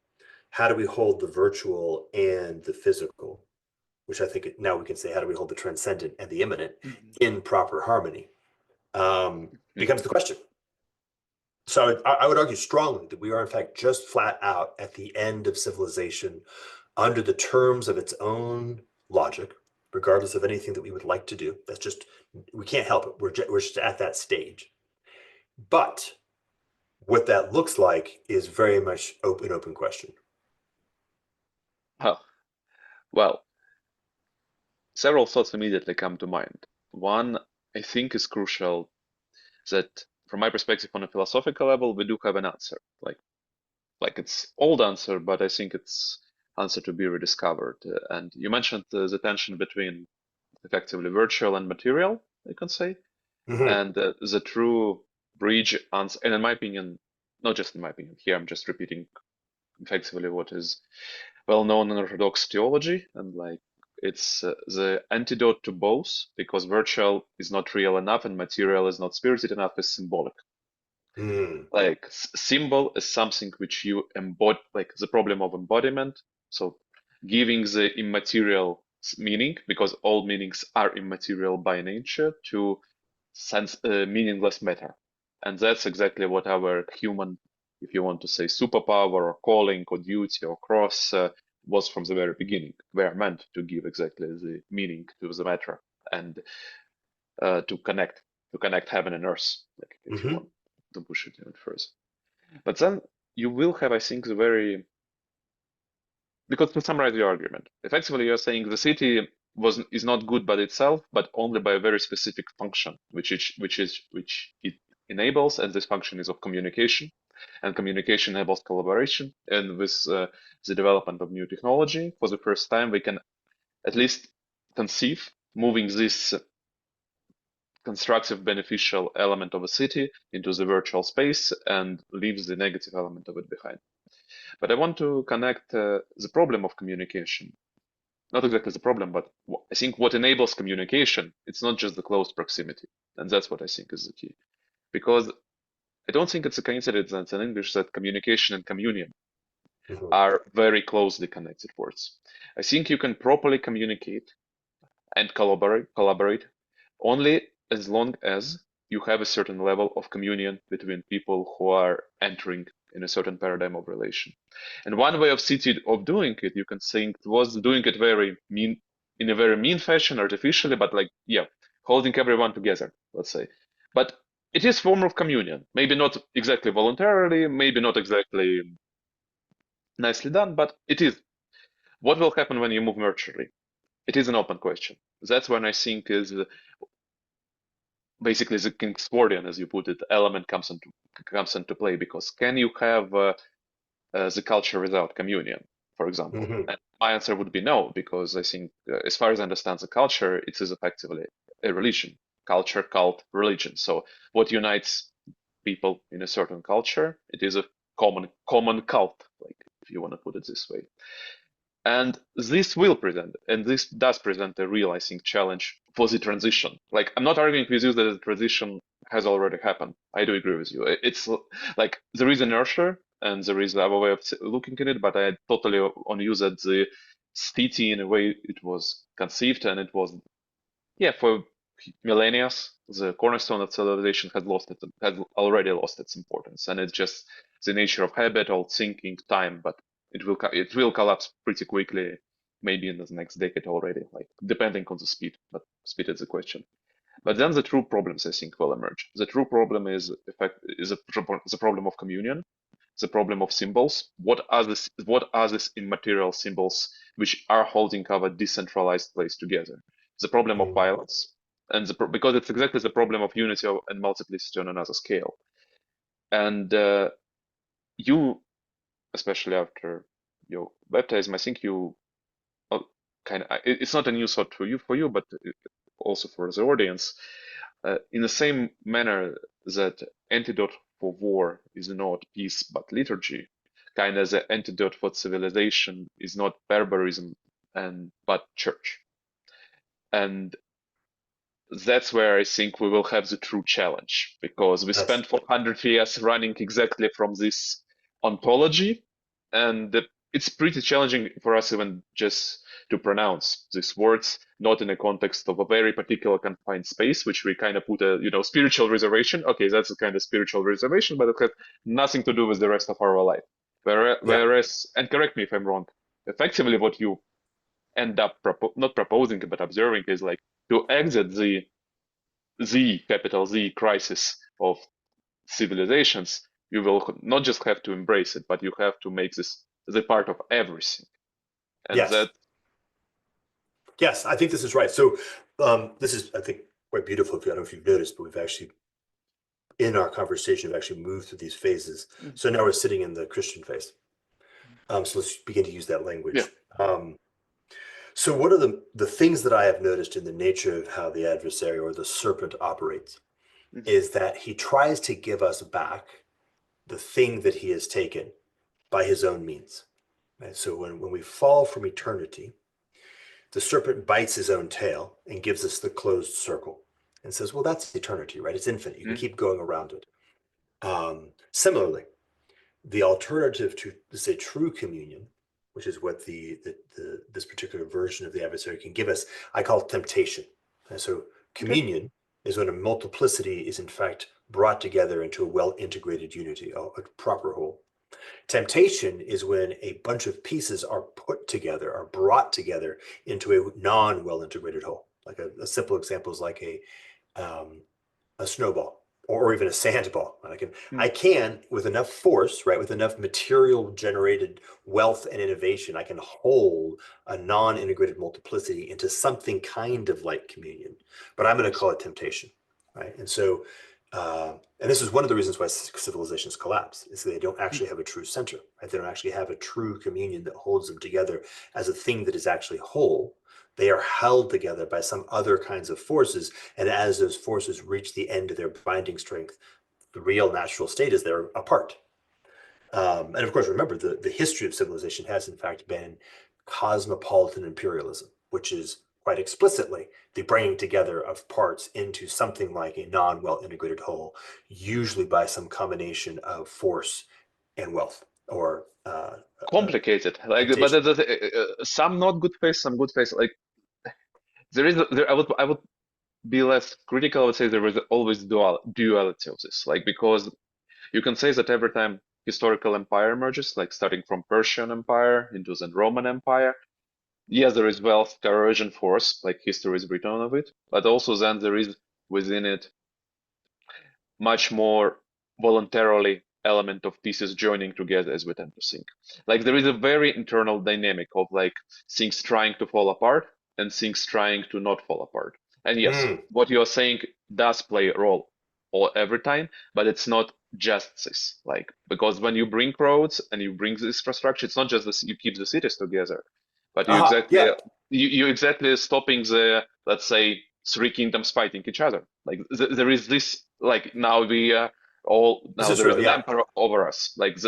B: How do we hold the virtual and the physical? Which I think now we can say, how do we hold the transcendent and the immanent
A: Mhm.
B: in proper harmony? Becomes the question. So I would argue strongly that we are, in fact, just flat out at the end of civilization under the terms of its own logic, regardless of anything that we would like to do. That's just, we can't help it. We're just at that stage. But what that looks like is very much open question.
A: Huh. Well, several thoughts immediately come to mind. One, I think, is crucial that, from my perspective, on a philosophical level, we do have an answer. Like it's old answer, but I think it's answer to be rediscovered. And you mentioned the tension between effectively virtual and material, I can say,
B: Mm-hmm.
A: and the true bridge answer. And in my opinion, not just in my opinion, here I'm just repeating effectively what is well known in Orthodox theology, and like it's the antidote to both, because virtual is not real enough and material is not spirited enough, is symbolic.
B: Mm.
A: Like symbol is something which you embody, like the problem of embodiment. So giving the immaterial meaning, because all meanings are immaterial by nature, to sense meaningless matter. And that's exactly what our human, if you want to say superpower or calling or duty or cross, was from the very beginning. We are meant to give exactly the meaning to the matter, and to connect heaven and earth, like if you
B: Mm-hmm.
A: want to push it even further. But then you will have, I think, the very, because to summarize your argument, effectively you're saying the city is not good by itself, but only by a very specific function, which it enables, and this function is of communication, and communication enables collaboration. And with the development of new technology, for the first time, we can at least conceive moving this constructive beneficial element of a city into the virtual space and leaves the negative element of it behind. But I want to connect the problem of communication. Not exactly the problem, but I think what enables communication, it's not just the close proximity. And that's what I think is the key. Because I don't think it's a coincidence in English that communication and communion
B: Mm-hmm.
A: are very closely connected words. I think you can properly communicate and collaborate only as long as you have a certain level of communion between people who are entering in a certain paradigm of relation. And one way of city of doing it, you can think, was doing it very mean, in a very mean fashion, artificially, but like, yeah, holding everyone together, let's say. But it is form of communion, maybe not exactly voluntarily, maybe not exactly nicely done, but it is. What will happen when you move virtually? It is an open question. That's when I think is basically the Kingsfordian, as you put it, element comes into play, because can you have the culture without communion, for example?
B: Hmm.
A: And my answer would be no, because I think, as far as I understand the culture, it is effectively a religion, culture, cult, religion. So what unites people in a certain culture, it is a common cult, like if you want to put it this way. And this does present a real, I think, challenge for the transition. Like, I'm not arguing with you that the transition has already happened. I do agree with you. It's like there is inertia and there is our way of looking at it, but I totally on you that the city, in a way, it was conceived and it was, yeah, for millennia, the cornerstone of civilization had already lost its importance, and it's just the nature of habit, old thinking, time. But it will collapse pretty quickly, maybe in the next decade already, like depending on the speed. But speed is the question. But then the true problems, I think, will emerge. The true problem the problem of communion, the problem of symbols. What are these immaterial symbols which are holding our decentralized place together? The problem of
B: Hmm.
A: violence, and because it's exactly the problem of unity and multiplicity on another scale. And you, especially after your baptism, I think you kind of, it's not a new thought for you, but also for the audience. In the same manner that antidote for war is not peace but liturgy, kind of the antidote for civilization is not barbarism but church. And that's where I think we will have the true challenge, because we
B: That's
A: spent 400 years running exactly from this ontology, and it's pretty challenging for us even just to pronounce these words, not in a context of a very particular confined space, which we kind of put a spiritual reservation. Okay, that's a kind of spiritual reservation, but it has nothing to do with the rest of our life.
B: yeah.
A: Whereas, and correct me if I'm wrong, effectively what you end up not proposing but observing is like to exit the capital Z crisis of civilizations. You will not just have to embrace it, but you have to make this the part of everything. And
B: Yes.
A: that,
B: Yes, I think this is right. So this is, I think, quite beautiful. I don't know if you've noticed, but we've actually, in our conversation, we've actually moved through these phases. So now we're sitting in the Christian phase. So let's begin to use that
A: yeah,
B: language. So one of the things that I have noticed in the nature of how the adversary or the serpent operates
A: mhm,
B: is that he tries to give us back the thing that he has taken by his own means. Right? So when we fall from eternity, the serpent bites his own tail and gives us the closed circle and says, well, that's eternity, right? It's infinite. You can
A: mhm,
B: keep going around it. Similarly, the alternative to, say, true communion, which is what this particular version of the adversary can give us, I call temptation. And so
A: okay,
B: communion is when a multiplicity is in fact brought together into a well-integrated unity, a proper whole. Temptation is when a bunch of pieces are put together, are brought together into a non-well integrated whole. Like a simple example is like um, a snowball or even a sandball. I
A: mhm,
B: can with enough force, right, with enough material generated wealth and innovation, I can hold a non-integrated multiplicity into something kind of like communion, but I'm going to call it temptation, right? And so, and this is one of the reasons why civilizations collapse is they don't
A: mhm.
B: actually have a true center, right? They don't actually have a true communion that holds them together as a thing that is actually whole. They are held together by some other kinds of forces, and as those forces reach the end of their binding strength, the real natural state is they're apart. And of course, remember, the history of civilization has in fact been cosmopolitan imperialism, which is quite explicitly the bringing together of parts into something like a non-well integrated whole, usually by some combination of force and wealth or
A: Complicated. Like, but
B: temptation.
A: some not good faith, some good faith. Like, I would be less critical. I would say there is always duality of this. Like, because you can say that every time historical empire emerges, like starting from Persian Empire into the Roman Empire, yes, there is wealth, coercion, force, like history is written of it, but also then there is within it much more voluntarily element of pieces joining together, as we tend to think. Like there is a very internal dynamic of like things trying to fall apart and things trying to not fall apart. And yes,
B: Mm,
A: what you are saying does play a role all every time, but it's not justice. Like, because when you bring roads and you bring this infrastructure, it's not just this, you keep the cities together, but
B: Yeah,
A: you exactly stopping the, let's say, three kingdoms fighting each other. Like there is this, like now we all
B: this
A: now
B: is
A: there is
B: true.
A: an
B: Yeah,
A: emperor over us. Like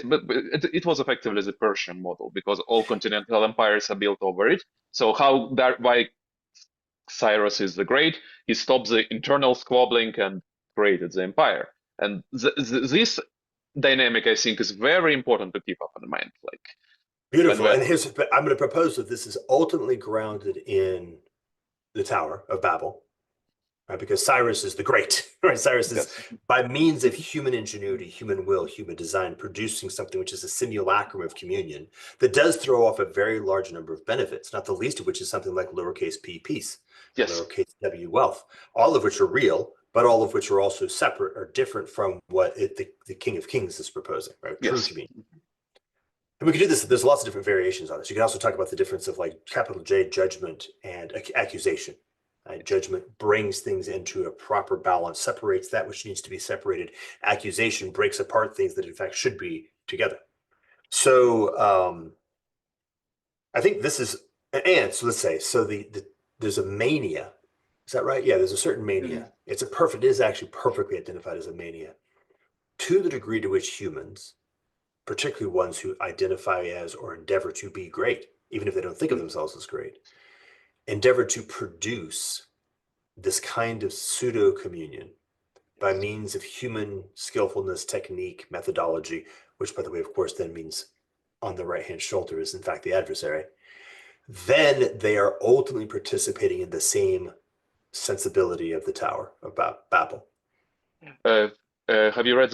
A: but it was effectively the Persian model because all continental empires are built over it. So how that why Cyrus is the Great? He stopped the internal squabbling and created the empire. And this dynamic, I think, is very important to keep up in mind. Like when
B: beautiful.
A: we're
B: And I'm going to propose that this is ultimately grounded in the Tower of Babel, right? Because Cyrus is the great, right? Cyrus is,
A: yes,
B: by means of human ingenuity, human will, human design, producing something which is a simulacrum of communion that does throw off a very large number of benefits, not the least of which is something like lowercase p peace and
A: yes,
B: lowercase w wealth, all of which are real, but all of which are also separate or different from what the King of Kings is proposing, right? True
A: yes,
B: communion. And we could do this. There's lots of different variations on this. You can also talk about the difference of like capital J judgment and accusation. Judgment brings things into a proper balance, separates that which needs to be separated. Accusation breaks apart things that in fact should be together. So I think this is, and so let's say, so there's a mania. Is that right? Yeah, there's a certain
A: mhm,
B: mania. It is actually perfectly identified as a mania to the degree to which humans, particularly ones who identify as or endeavor to be great, even if they don't think of
A: mhm,
B: themselves as great, endeavor to produce this kind of pseudo communion by
A: yes.
B: means of human skillfulness, technique, methodology, which, by the way, of course, then means on the right hand shoulder is in fact the adversary, then they are ultimately participating in the same sensibility of the Tower of Babel.
A: Uh, have you read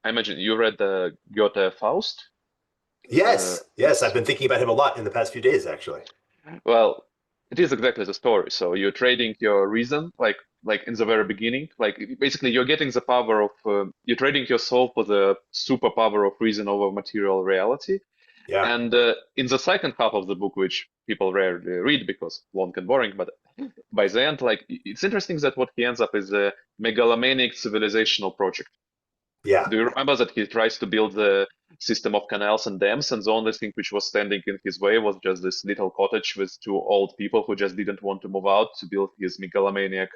A: I imagine you read the Goethe Faust.
B: Yes, yes, I've
A: Yes.
B: been thinking about him a lot in the past few days, actually.
A: Well, it is exactly the story. So you're trading your reason, like in the very beginning, like basically you're getting the power of you're trading your soul for the superpower of reason over material reality.
B: Yeah,
A: And in the second half of the book, which people rarely read because long and boring, but by the end, like it's interesting that what he ends up is a megalomaniac civilizational project.
B: yeah,
A: Do you remember that he tries to build a system of canals and dams, and the only thing which was standing in his way was just this little cottage with two old people who just didn't want to move out to build his megalomaniac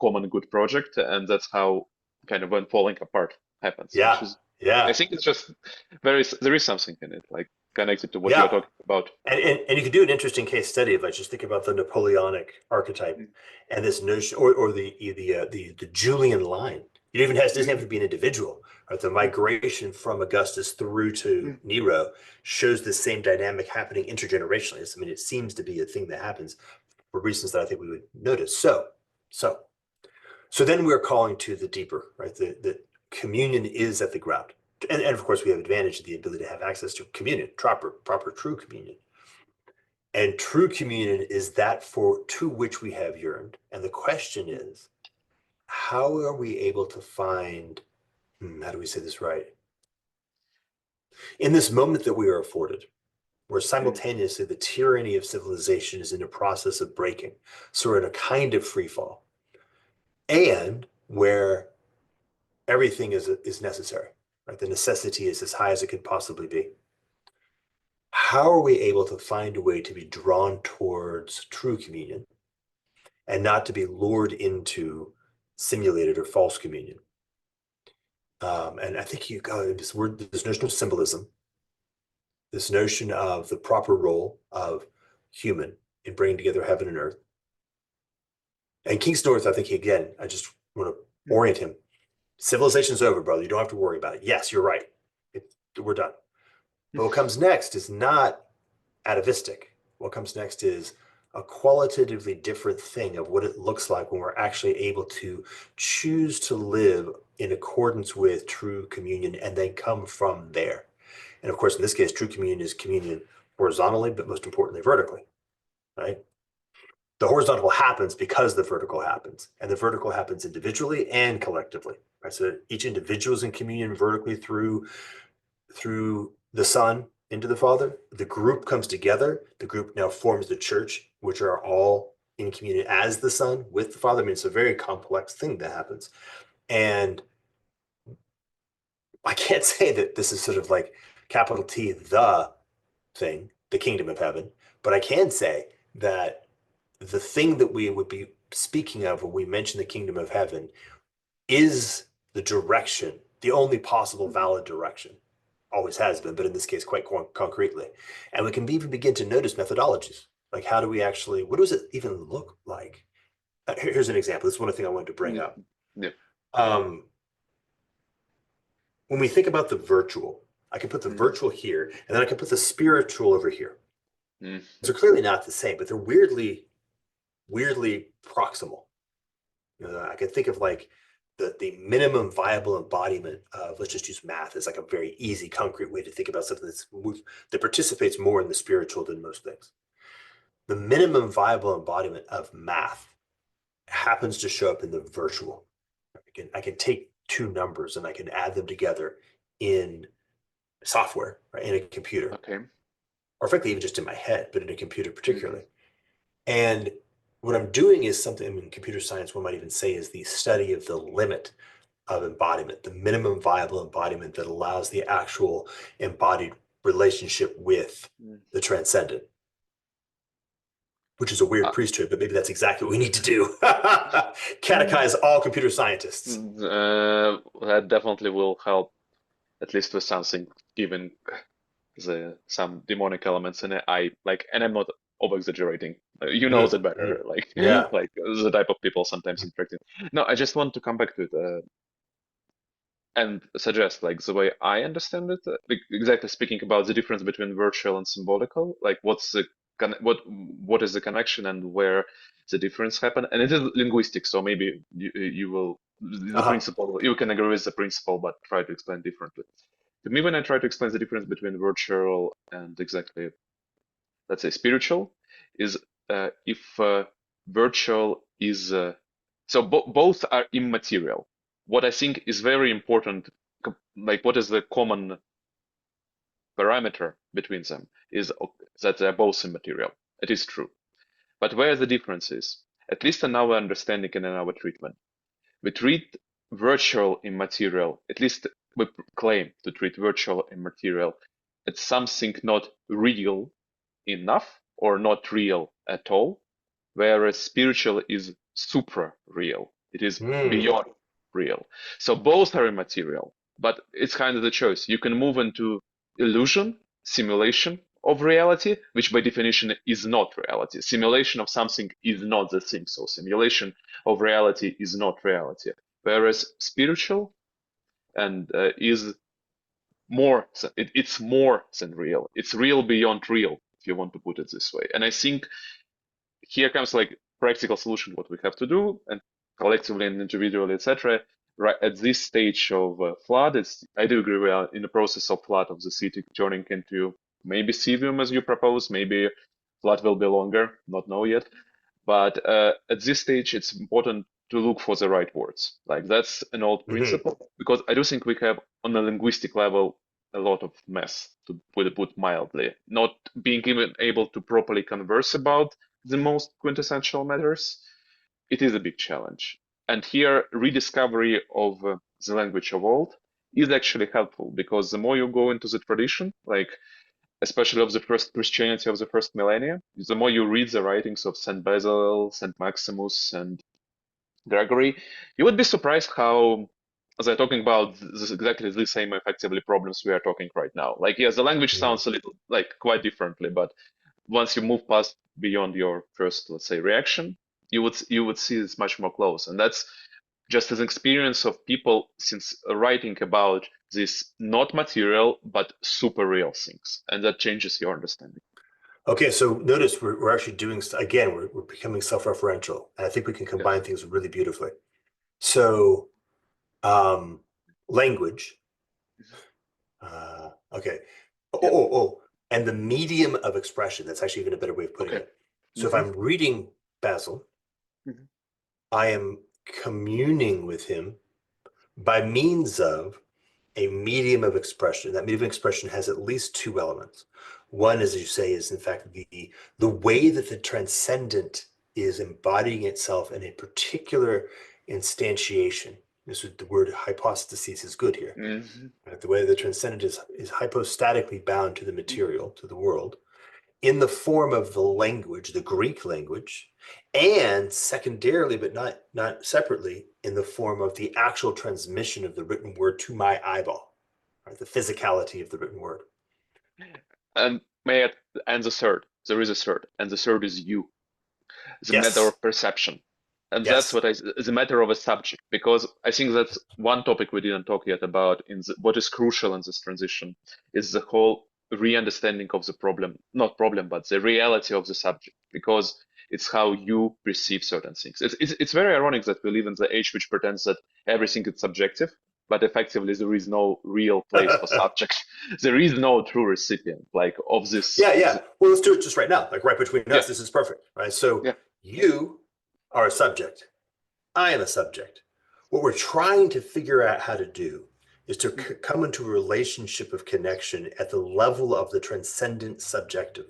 A: common good project, and that's how kind of when falling apart happens, which
B: yeah,
A: is, I
B: yeah,
A: think it's just there is something in it, like connected to what you're
B: yeah.
A: talking about.
B: And you could do an interesting case study of like just think about the Napoleonic archetype and this notion, or the Julian line. It even doesn't have to be an individual. Right? The migration from Augustus through to Nero shows the same dynamic happening intergenerationally. I mean, it seems to be a thing that happens for reasons that I think we would notice. So, so then we're calling to the deeper, right? The communion is at the ground. And of course, we have advantage of the ability to have access to communion, proper true communion. And true communion is that for to which we have yearned. And the question is, how are we able to find, how do we say this right? In this moment that we are afforded, where simultaneously the tyranny of civilization is in a process of breaking. So we're in a kind of free fall. And where everything is necessary, right? The necessity is as high as it could possibly be. How are we able to find a way to be drawn towards true communion and not to be lured into simulated or false communion? And I think you got this word, this notion of symbolism, this notion of the proper role of human in bringing together heaven and earth. And King's North, I think, again, I just want to orient him. Civilization's over, brother. You don't have to worry about it. Yes, you're right. We're done. But what comes next is not atavistic. What comes next is a qualitatively different thing of what it looks like when we're actually able to choose to live in accordance with true communion and then come from there. And of course, in this case, true communion is communion horizontally, but most importantly, vertically, right? The horizontal happens because the vertical happens, and the vertical happens individually and collectively, right? So each individual is in communion vertically through the Son into the Father. The group comes together. The group now forms the church, which are all in communion as the Son with the Father. I mean, it's a very complex thing that happens. And I can't say that this is sort of like capital T, the thing, the kingdom of heaven, but I can say that the thing that we would be speaking of when we mention the kingdom of heaven is the direction, the only possible valid direction. Always has been, but in this case, quite concretely. And we can even begin to notice methodologies. Like, how do we actually, what does it even look like? Here's an example. This is one thing I wanted to bring
A: Yeah.
B: up.
A: Yeah.
B: Um, when we think about the virtual, I can put the
A: Mm,
B: virtual here, and then I can put the spiritual over here.
A: mm,
B: They're clearly not the same, but they're weirdly proximal. I can think of like the minimum viable embodiment of, let's just use math as like a very easy, concrete way to think about something that participates more in the spiritual than most things. The minimum viable embodiment of math happens to show up in the virtual. I can take two numbers and I can add them together in software, right, in a computer,
A: okay.
B: or frankly, even just in my head, but in a computer
A: Hmm.
B: particularly. And what I'm doing is something in computer science, one might even say, is the study of the limit of embodiment, the minimum viable embodiment that allows the actual embodied relationship with
A: Mm.
B: the transcendent, which is a weird
A: Uh,
B: priesthood, but maybe that's exactly what we need to do.
A: mm,
B: Catechize all computer scientists.
A: that definitely will help, at least with something, given some demonic elements in it. And I'm not over exaggerating. You know that better, like
B: Yeah.
A: like the type of people sometimes interacting. No, I just want to come back to it and suggest like the way I understand it. Exactly speaking about the difference between virtual and symbolical. Like what is the connection and where the difference happen? And it is linguistic, so maybe you will the
B: Uh-huh.
A: principle you can agree with the principle, but try to explain differently. To me, when I try to explain the difference between virtual and exactly, let's say, spiritual, is if virtual is both are immaterial. What I think is very important, like what is the common parameter between them, is that they're both immaterial. It is true. But where the difference is, at least in our understanding and in our treatment, we treat virtual immaterial, at least we claim to treat virtual immaterial, it's something not real enough or not real at all, whereas spiritual is supra real. It is
B: Mm.
A: beyond real. So both are immaterial, but it's kind of the choice. You can move into illusion, simulation of reality, which by definition is not reality. Simulation of something is not the thing. So simulation of reality is not reality. Whereas spiritual and is it's more than real. It's real beyond real, if you want to put it this way. And I think here comes like practical solution, what we have to do, and collectively and individually, etc. Right at this stage of flood, I do agree we are in the process of flood of the city turning into maybe Sivium as you propose, maybe flood will be longer, not know yet. But at this stage, it's important to look for the right words. Like that's an old
B: Hmm.
A: principle, because I do think we have on a linguistic level a lot of mess, to put mildly, not being even able to properly converse about the most quintessential matters. It is a big challenge. And here, rediscovery of the language of old is actually helpful, because the more you go into the tradition, like especially of the first Christianity of the first millennia, the more you read the writings of Saint Basil, Saint Maximus, and Gregory, you would be surprised how they're talking about exactly the same effectively problems we are talking right now. Like, yes, the language
B: Mm.
A: sounds a little like quite differently, but once you move past beyond your first, let's say, reaction, you would see it's much more close, and that's just as an experience of people since writing about these not material but super real things, and that changes your understanding.
B: Okay, so notice we're actually doing, again, we're becoming self-referential, and I think we can
A: Yes.
B: combine things really beautifully. So, um, language, okay.
A: Yeah.
B: And the medium of expression, that's actually even a better way of putting
A: Okay.
B: it. So if
A: Hmm.
B: I'm reading Basil,
A: Hmm.
B: I am communing with him by means of a medium of expression. That medium of expression has at least two elements. One, as you say, is in fact the way that the transcendent is embodying itself in a particular instantiation. This is the word hypostasis is good here.
A: Hmm.
B: Right? The way the transcendent is hypostatically bound to the material, to the world, in the form of the language, the Greek language, and secondarily, but not separately, in the form of the actual transmission of the written word to my eyeball, right? The physicality of the written word.
A: And may I, and the third, there is a third, and the third is you. It's a matter
B: Yes,
A: of perception. And that's
B: yes.
A: what it's a matter of a subject, because I think that's one topic we didn't talk yet about what is crucial in this transition is the whole re-understanding of the problem, not problem, but the reality of the subject, because it's how you perceive certain things. It's very ironic that we live in the age which pretends that everything is subjective, but effectively there is no real place for subject. There is no true recipient like of this.
B: Yeah, yeah. Well, let's do it just right now, like right between
A: Yeah,
B: us. This is perfect, right? So
A: yeah.
B: you are a subject. I am a subject. What we're trying to figure out how to do is to come into a relationship of connection at the level of the transcendent subjective.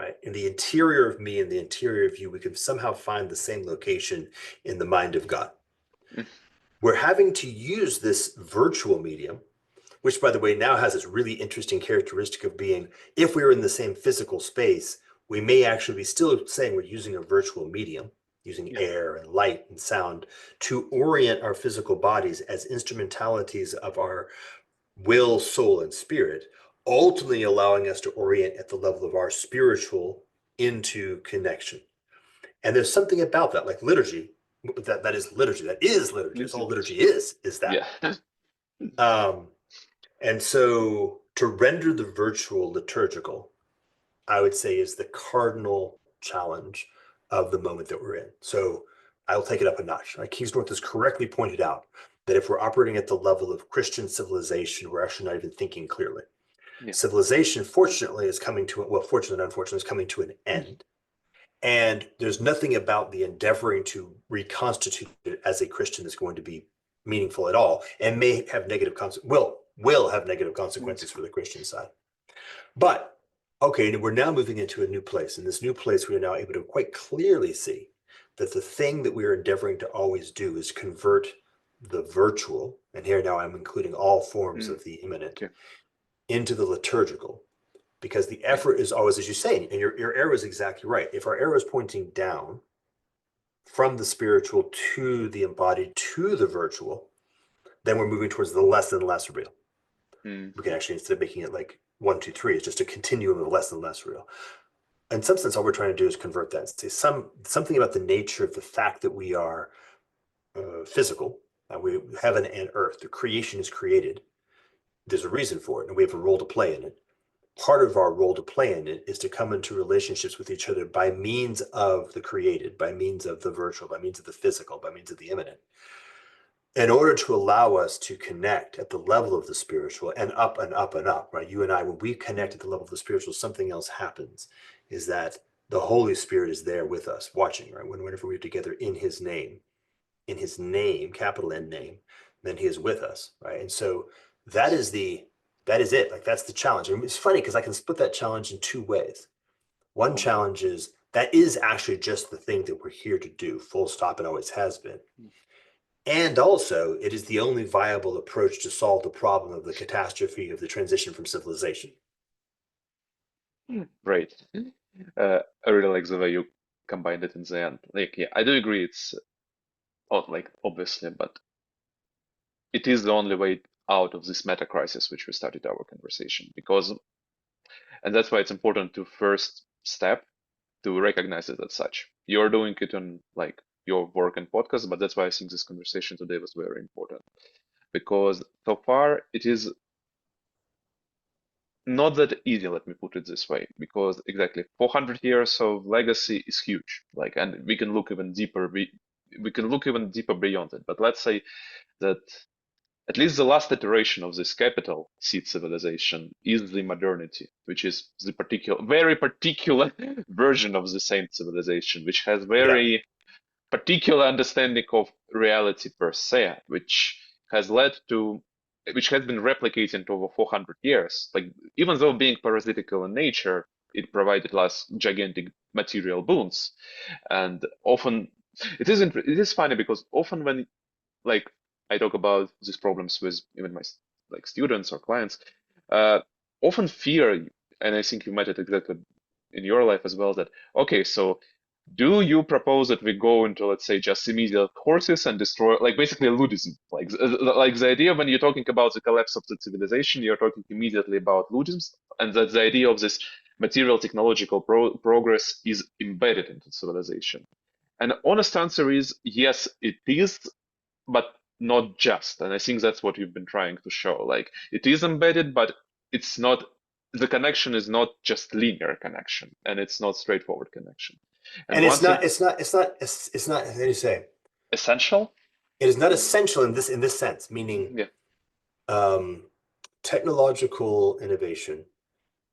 B: Right? In the interior of me and the interior of you, we can somehow find the same location in the mind of God. We're having to use this virtual medium, which, by the way, now has this really interesting characteristic of being, if we were in the same physical space, we may actually be still saying we're using a virtual medium, using
A: Yeah.
B: air and light and sound to orient our physical bodies as instrumentalities of our will, soul, and spirit, ultimately allowing us to orient at the level of our spiritual into connection. And there's something about that, like liturgy, that is liturgy. That is liturgy. That's all liturgy is
A: Yeah.
B: that. Um, and so to render the virtual liturgical, I would say is the cardinal challenge of the moment that we're in. So I'll take it up a notch. Like Kingsnorth has correctly pointed out that if we're operating at the level of Christian civilization, we're actually not even thinking clearly.
A: Yeah.
B: Civilization, fortunately, is coming to, well, fortunately and unfortunately, is coming to an end. And there's nothing about the endeavoring to reconstitute it as a Christian that's going to be meaningful at all, and may have negative will have negative consequences for the Christian side. But okay, we're now moving into a new place. In this new place, we are now able to quite clearly see that the thing that we are endeavoring to always do is convert the virtual, and here now I'm including all forms
A: Mm.
B: of the immanent,
A: Okay.
B: into the liturgical, because the
A: Yeah.
B: effort is always, as you say, and your arrow is exactly right. If our arrow is pointing down from the spiritual to the embodied to the virtual, then we're moving towards the less and less real.
A: Mm.
B: We can actually, instead of making it like 1, 2, 3, it's just a continuum of less and less real. In some sense, all we're trying to do is convert that. Say something about the nature of the fact that we are physical, we heaven and earth. The creation is created. There's a reason for it, and we have a role to play in it. Part of our role to play in it is to come into relationships with each other by means of the created, by means of the virtual, by means of the physical, by means of the immanent, in order to allow us to connect at the level of the spiritual and up and up and up, right? You and I, when we connect at the level of the spiritual, something else happens, is that the Holy Spirit is there with us, watching, right? Whenever we're together in his name, capital N name, then he is with us, right? And so that is it. Like that's the challenge. And it's funny because I can split that challenge in two ways. One
A: Oh.
B: challenge is that is actually just the thing that we're here to do, full stop, and always has been. And also, it is the only viable approach to solve the problem of the catastrophe of the transition from civilization.
A: Right. I really like the way you combined it in the end. Like, yeah, I do agree. It's like obviously, but it is the only way out of this meta crisis which we started our conversation because, and that's why it's important to first step to recognize it as such. You're doing it on like your work and podcast, but that's why I think this conversation today was very important because so far it is not that easy, let me put it this way, because exactly 400 years of legacy is huge. Like, and we can look even deeper. We can look even deeper beyond it. But let's say that at least the last iteration of this capital seed civilization is the modernity, which is the very particular version of the same civilization, which has
B: Yeah,
A: very particular understanding of reality per se, has led to, which has been replicated over 400 years. Like, even though being parasitical in nature, it provided us gigantic material boons. And often, it is funny because often when like I talk about these problems with even my like students or clients, uh, often fear, and I think you met it exactly in your life as well, that okay, so do you propose that we go into, let's say, just immediate courses and destroy, like basically Ludism, like the idea when you're talking about the collapse of the civilization, you're talking immediately about Ludism, and that the idea of this material technological progress is embedded into civilization. And the honest answer is yes, it is, but not just. And I think that's what you've been trying to show. Like it is embedded, but it's not. The connection is not just linear connection, and it's not straightforward connection. And
B: And
A: one
B: it's
A: thing
B: not, it's not, it's not, it's not, how do you say?
A: essential,
B: It is not essential in this sense, meaning
A: yeah,
B: um, technological innovation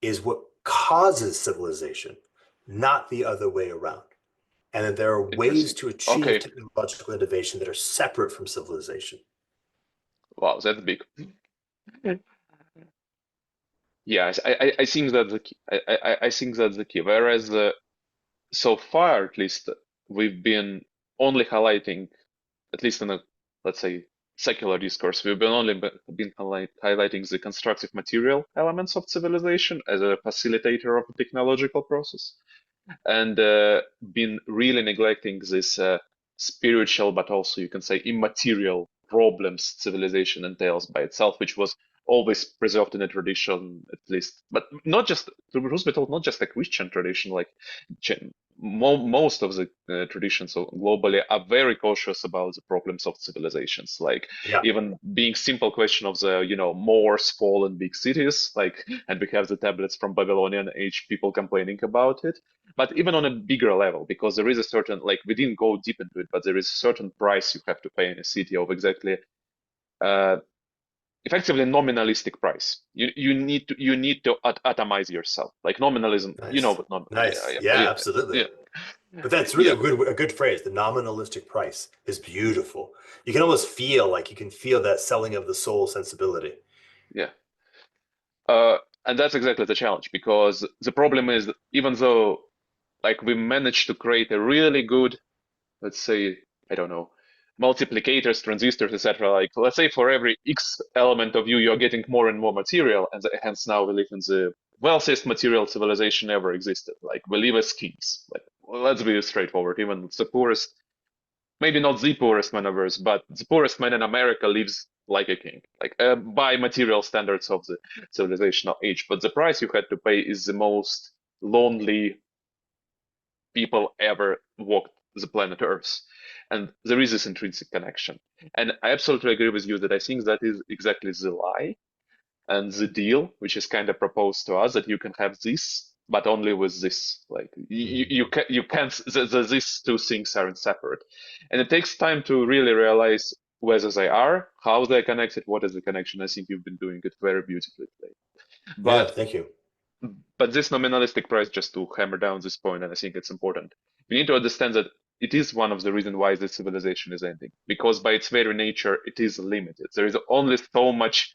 B: is what causes civilization, not the other way around. And that there are ways
A: interesting.
B: to achieve
A: Okay,
B: technological innovation that are separate from civilization.
A: wow, that's big. Yeah, I think that's the key. I think that's the key. Whereas so far, at least, we've been only highlighting, at least in a, let's say, secular discourse, we've been only been highlighting the constructive material elements of civilization as a facilitator of the technological process, and been really neglecting this spiritual, but also you can say immaterial problems civilization entails by itself, which was always preserved in a tradition, at least, but not just, to be truth be told, not just a Christian tradition. Like most of the traditions globally are very cautious about the problems of civilizations. Like
B: Yeah.
A: even being simple question of the Moors fall in big cities, like, and we have the tablets from Babylonian age, people complaining about it. But even on a bigger level, because there is a certain, like, we didn't go deep into it, but there is a certain price you have to pay in a city of exactly, uh, effectively nominalistic price. You need to atomize yourself, like nominalism. You know
B: Nice.
A: what nominal?
B: Nice.
A: Yeah,
B: Yeah,
A: yeah,
B: absolutely.
A: yeah,
B: But that's really
A: yeah,
B: a good phrase. The nominalistic price is beautiful. You can almost feel like you can feel that selling of the soul sensibility.
A: yeah. And that's exactly the challenge, because the problem is that even though, like, we managed to create a really good, let's say, I don't know, multiplicators, transistors, etc. Like, let's say for every X element of you, you're getting more and more material, and hence now we live in the wealthiest material civilization ever existed. Like, we live as kings. Like, well, let's be straightforward. Even the poorest, maybe not the poorest man of Earth, but the poorest man in America lives like a king, like by material standards of the civilizational age. But the price you had to pay is the most lonely people ever walked the planet Earth. And there is this intrinsic connection. And I absolutely agree with you that I think that is exactly the lie and the deal, which is kind of proposed to us, that you can have this, but only with this. Like you can't. These two things aren't separate, and it takes time to really realize whether they are, how they're connected, what is the connection. I think you've been doing it very beautifully today.
B: Yeah,
A: But
B: thank you.
A: this nominalistic price, just to hammer down this point, and I think it's important, we need to understand that it is one of the reasons why this civilization is ending, because by its very nature, it is limited. There is only so much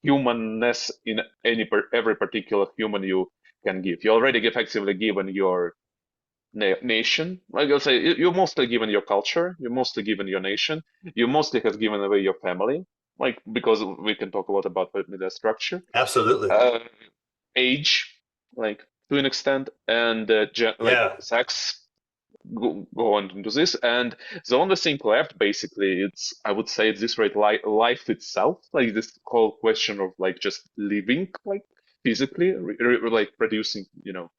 A: humanness in every particular human you can give. You already effectively given your nation. Like I'll say, you're mostly given your culture, you're mostly given your nation, you mostly have given away your family, like because we can talk a lot about media structure,
B: Absolutely.
A: uh, age, like to an extent, and like
B: Yeah,
A: sex go on into this. And the only thing left, basically, it's, I would say at this rate, life itself, like this whole question of like just living, like physically, like producing,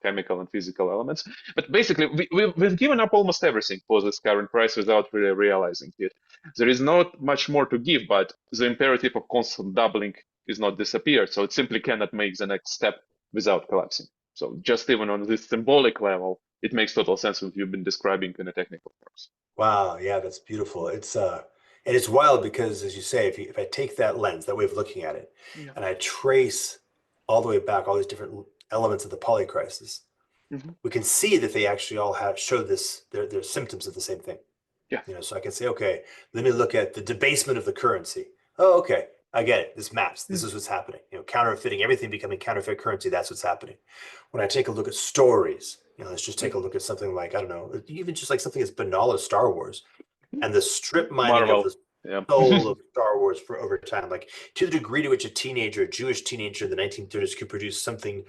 A: chemical and physical elements. But basically, we've given up almost everything for this current price without really realizing it. There is not much more to give, but the imperative of constant doubling is not disappeared. So it simply cannot make the next step without collapsing. So just even on this symbolic level, it makes total sense what you've been describing in a technical terms.
B: wow, yeah, that's beautiful. It's and it's wild because, as you say, if I take that lens, that way of looking at it,
A: Yeah.
B: and I trace all the way back all these different elements of the polycrisis,
A: Hmm.
B: we can see that they actually all have show this, they're symptoms of the same thing.
A: Yeah.
B: So I can say, okay, let me look at the debasement of the currency. Oh, okay, I get it. This maps. This
A: Mm.
B: is what's happening. Counterfeiting, everything becoming counterfeit currency. That's what's happening. When I take a look at stories, let's just take a
A: Hmm.
B: look at something like, I don't know, even just like something as banal as Star Wars and the strip mining of
A: Marvel.
B: the
A: Yeah.
B: soul of Star Wars for over time. Like to the degree to which a Jewish teenager in the 1930s could produce something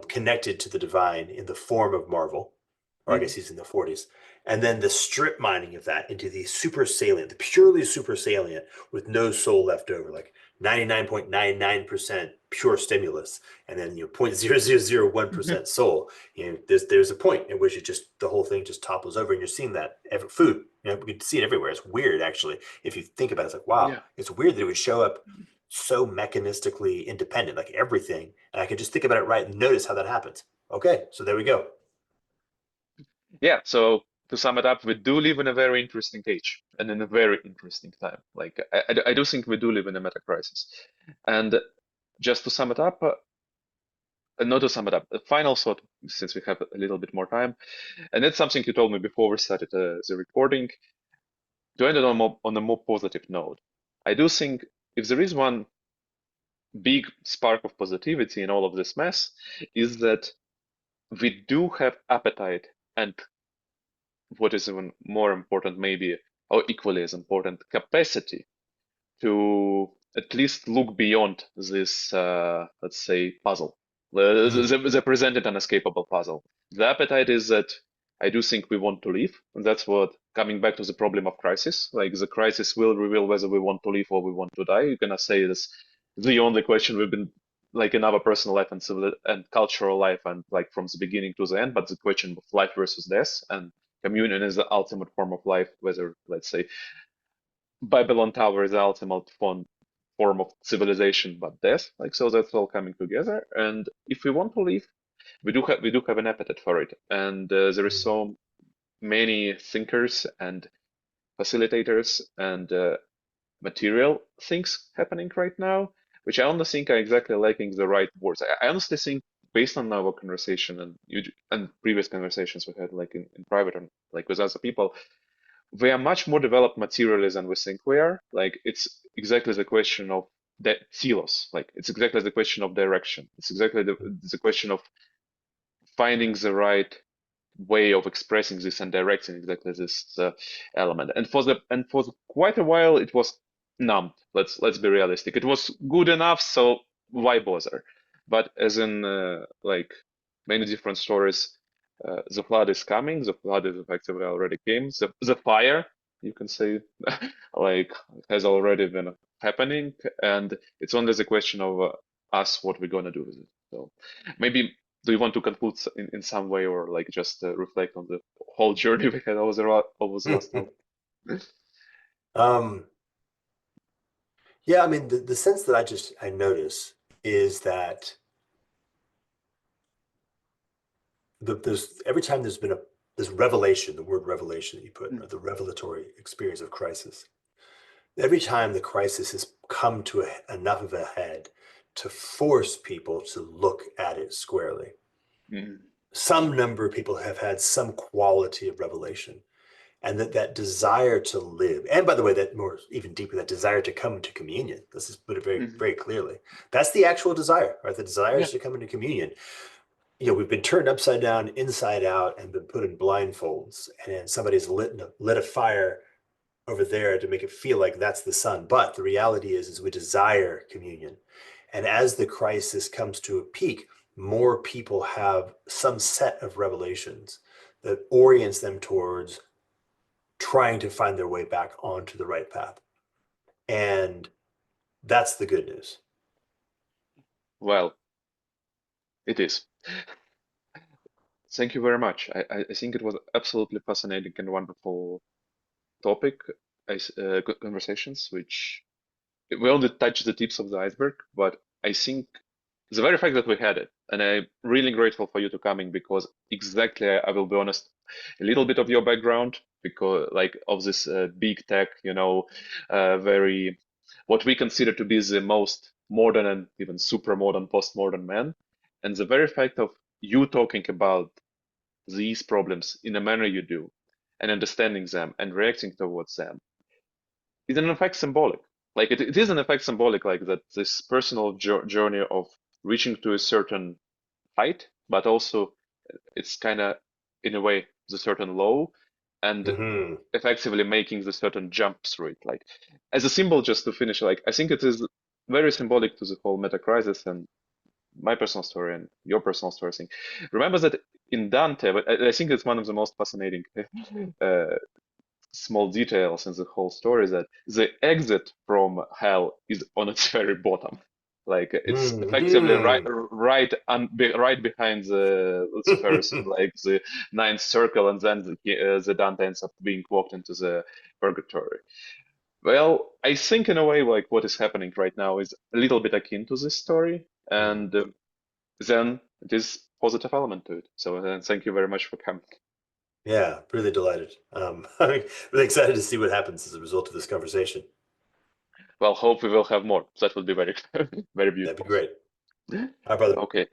B: connected to the divine in the form of Marvel, or I guess
A: Mhm.
B: he's in the 40s. And then the strip mining of that into the super salient, the purely super salient with no soul left over, like 99.99% pure stimulus, and then 0.0001% soul. There's a point at which the whole thing just topples over, and you're seeing that every food. We can see it everywhere. It's weird, actually. If you think about it, it's like, wow,
A: Yeah.
B: it's weird that it would show up so mechanistically independent, like everything. And I could just think about it right and notice how that happens. Okay, so there we go.
A: Yeah. So to sum it up, we do live in a very interesting age and in a very interesting time. Like I do think we do live in a meta crisis. And just to sum it up, not to sum it up, a final thought, since we have a little bit more time, and that's something you told me before we started the recording. To end it on a more positive note, I do think if there is one big spark of positivity in all of this mess, is that we do have appetite and what is even more important, maybe, or equally as important, capacity to at least look beyond this, let's say, puzzle,
B: Mm.
A: the presented unescapable puzzle. The appetite is that I do think we want to leave, and that's what coming back to the problem of crisis. Like the crisis will reveal whether we want to live or we want to die. You're gonna say this the only question we've been like in our personal life and civil and cultural life and like from the beginning to the end, but the question of life versus death and communion is the ultimate form of life, whether let's say Babylon Tower is the ultimate form of civilization, but death. Like so, that's all coming together. And if we want to live, we do have an appetite for it. And there is
B: Mm.
A: so many thinkers and facilitators and material things happening right now, which I honestly think are exactly lacking the right words. I honestly think, based on our conversation and and previous conversations we had, like in private and like with other people, we are much more developed materially than we think we are. Like it's exactly the question of the telos. Like it's exactly the question of direction. It's exactly the question of finding the right way of expressing this and directing exactly this element. And for quite a while it was numbed. Let's be realistic. It was good enough, so why bother? But as in like many different stories, the flood is coming. The flood is effectively already came. The fire, you can say, like has already been happening, and it's only the question of us what we're gonna do with it. So maybe do you want to conclude in some way or like just reflect on the whole journey we had over the last hour?
B: um, yeah, I mean, the sense that I notice is that there's every time there's been this revelation, the word revelation that you put, or the revelatory experience of crisis, every time the crisis has come to enough of a head to force people to look at it squarely,
A: Mm,
B: some number of people have had some quality of revelation, and that desire to live, and by the way, that more even deeper, that desire to come into communion, let's just put it very,
A: mm,
B: very clearly, that's the actual desire, right? The desire
A: yeah.
B: is to come into communion. We've been turned upside down, inside out, and been put in blindfolds, and somebody's lit a fire over there to make it feel like that's the sun. But the reality is we desire communion. And as the crisis comes to a peak, more people have some set of revelations that orients them towards trying to find their way back onto the right path. And that's the good news.
A: Well, it is. Thank you very much. I think it was absolutely fascinating and wonderful topic, conversations, which we only touched the tips of the iceberg, but I think the very fact that we had it, and I'm really grateful for you to coming because exactly, I will be honest, a little bit of your background because like of this big tech, very what we consider to be the most modern and even super modern postmodern man, and the very fact of you talking about these problems in a manner you do, and understanding them and reacting towards them is in effect symbolic. Like it is in effect symbolic, like that this personal journey of reaching to a certain height, but also it's kind of in a way the certain low, and
B: Hmm.
A: effectively making the certain jump through it. Like as a symbol, just to finish, like I think it is very symbolic to the whole Metacrisis and my personal story and your personal story thing. Remember that in Dante, but I think it's one of the most fascinating uh, small details in the whole story, that the exit from hell is on its very bottom. Like it's effectively
B: Hmm.
A: right behind the Lucifer's, like the ninth circle, and then the Dante ends up being walked into the purgatory. Well, I think in a way, like what is happening right now is a little bit akin to this story,
B: Hmm.
A: and then it is positive element to it. So thank you very much for coming.
B: Yeah, really delighted. I'm really excited to see what happens as a result of this conversation.
A: Well, hope we will have more. That would be very, very
B: That'd be
A: beautiful.
B: great. All right, brother.
A: Okay.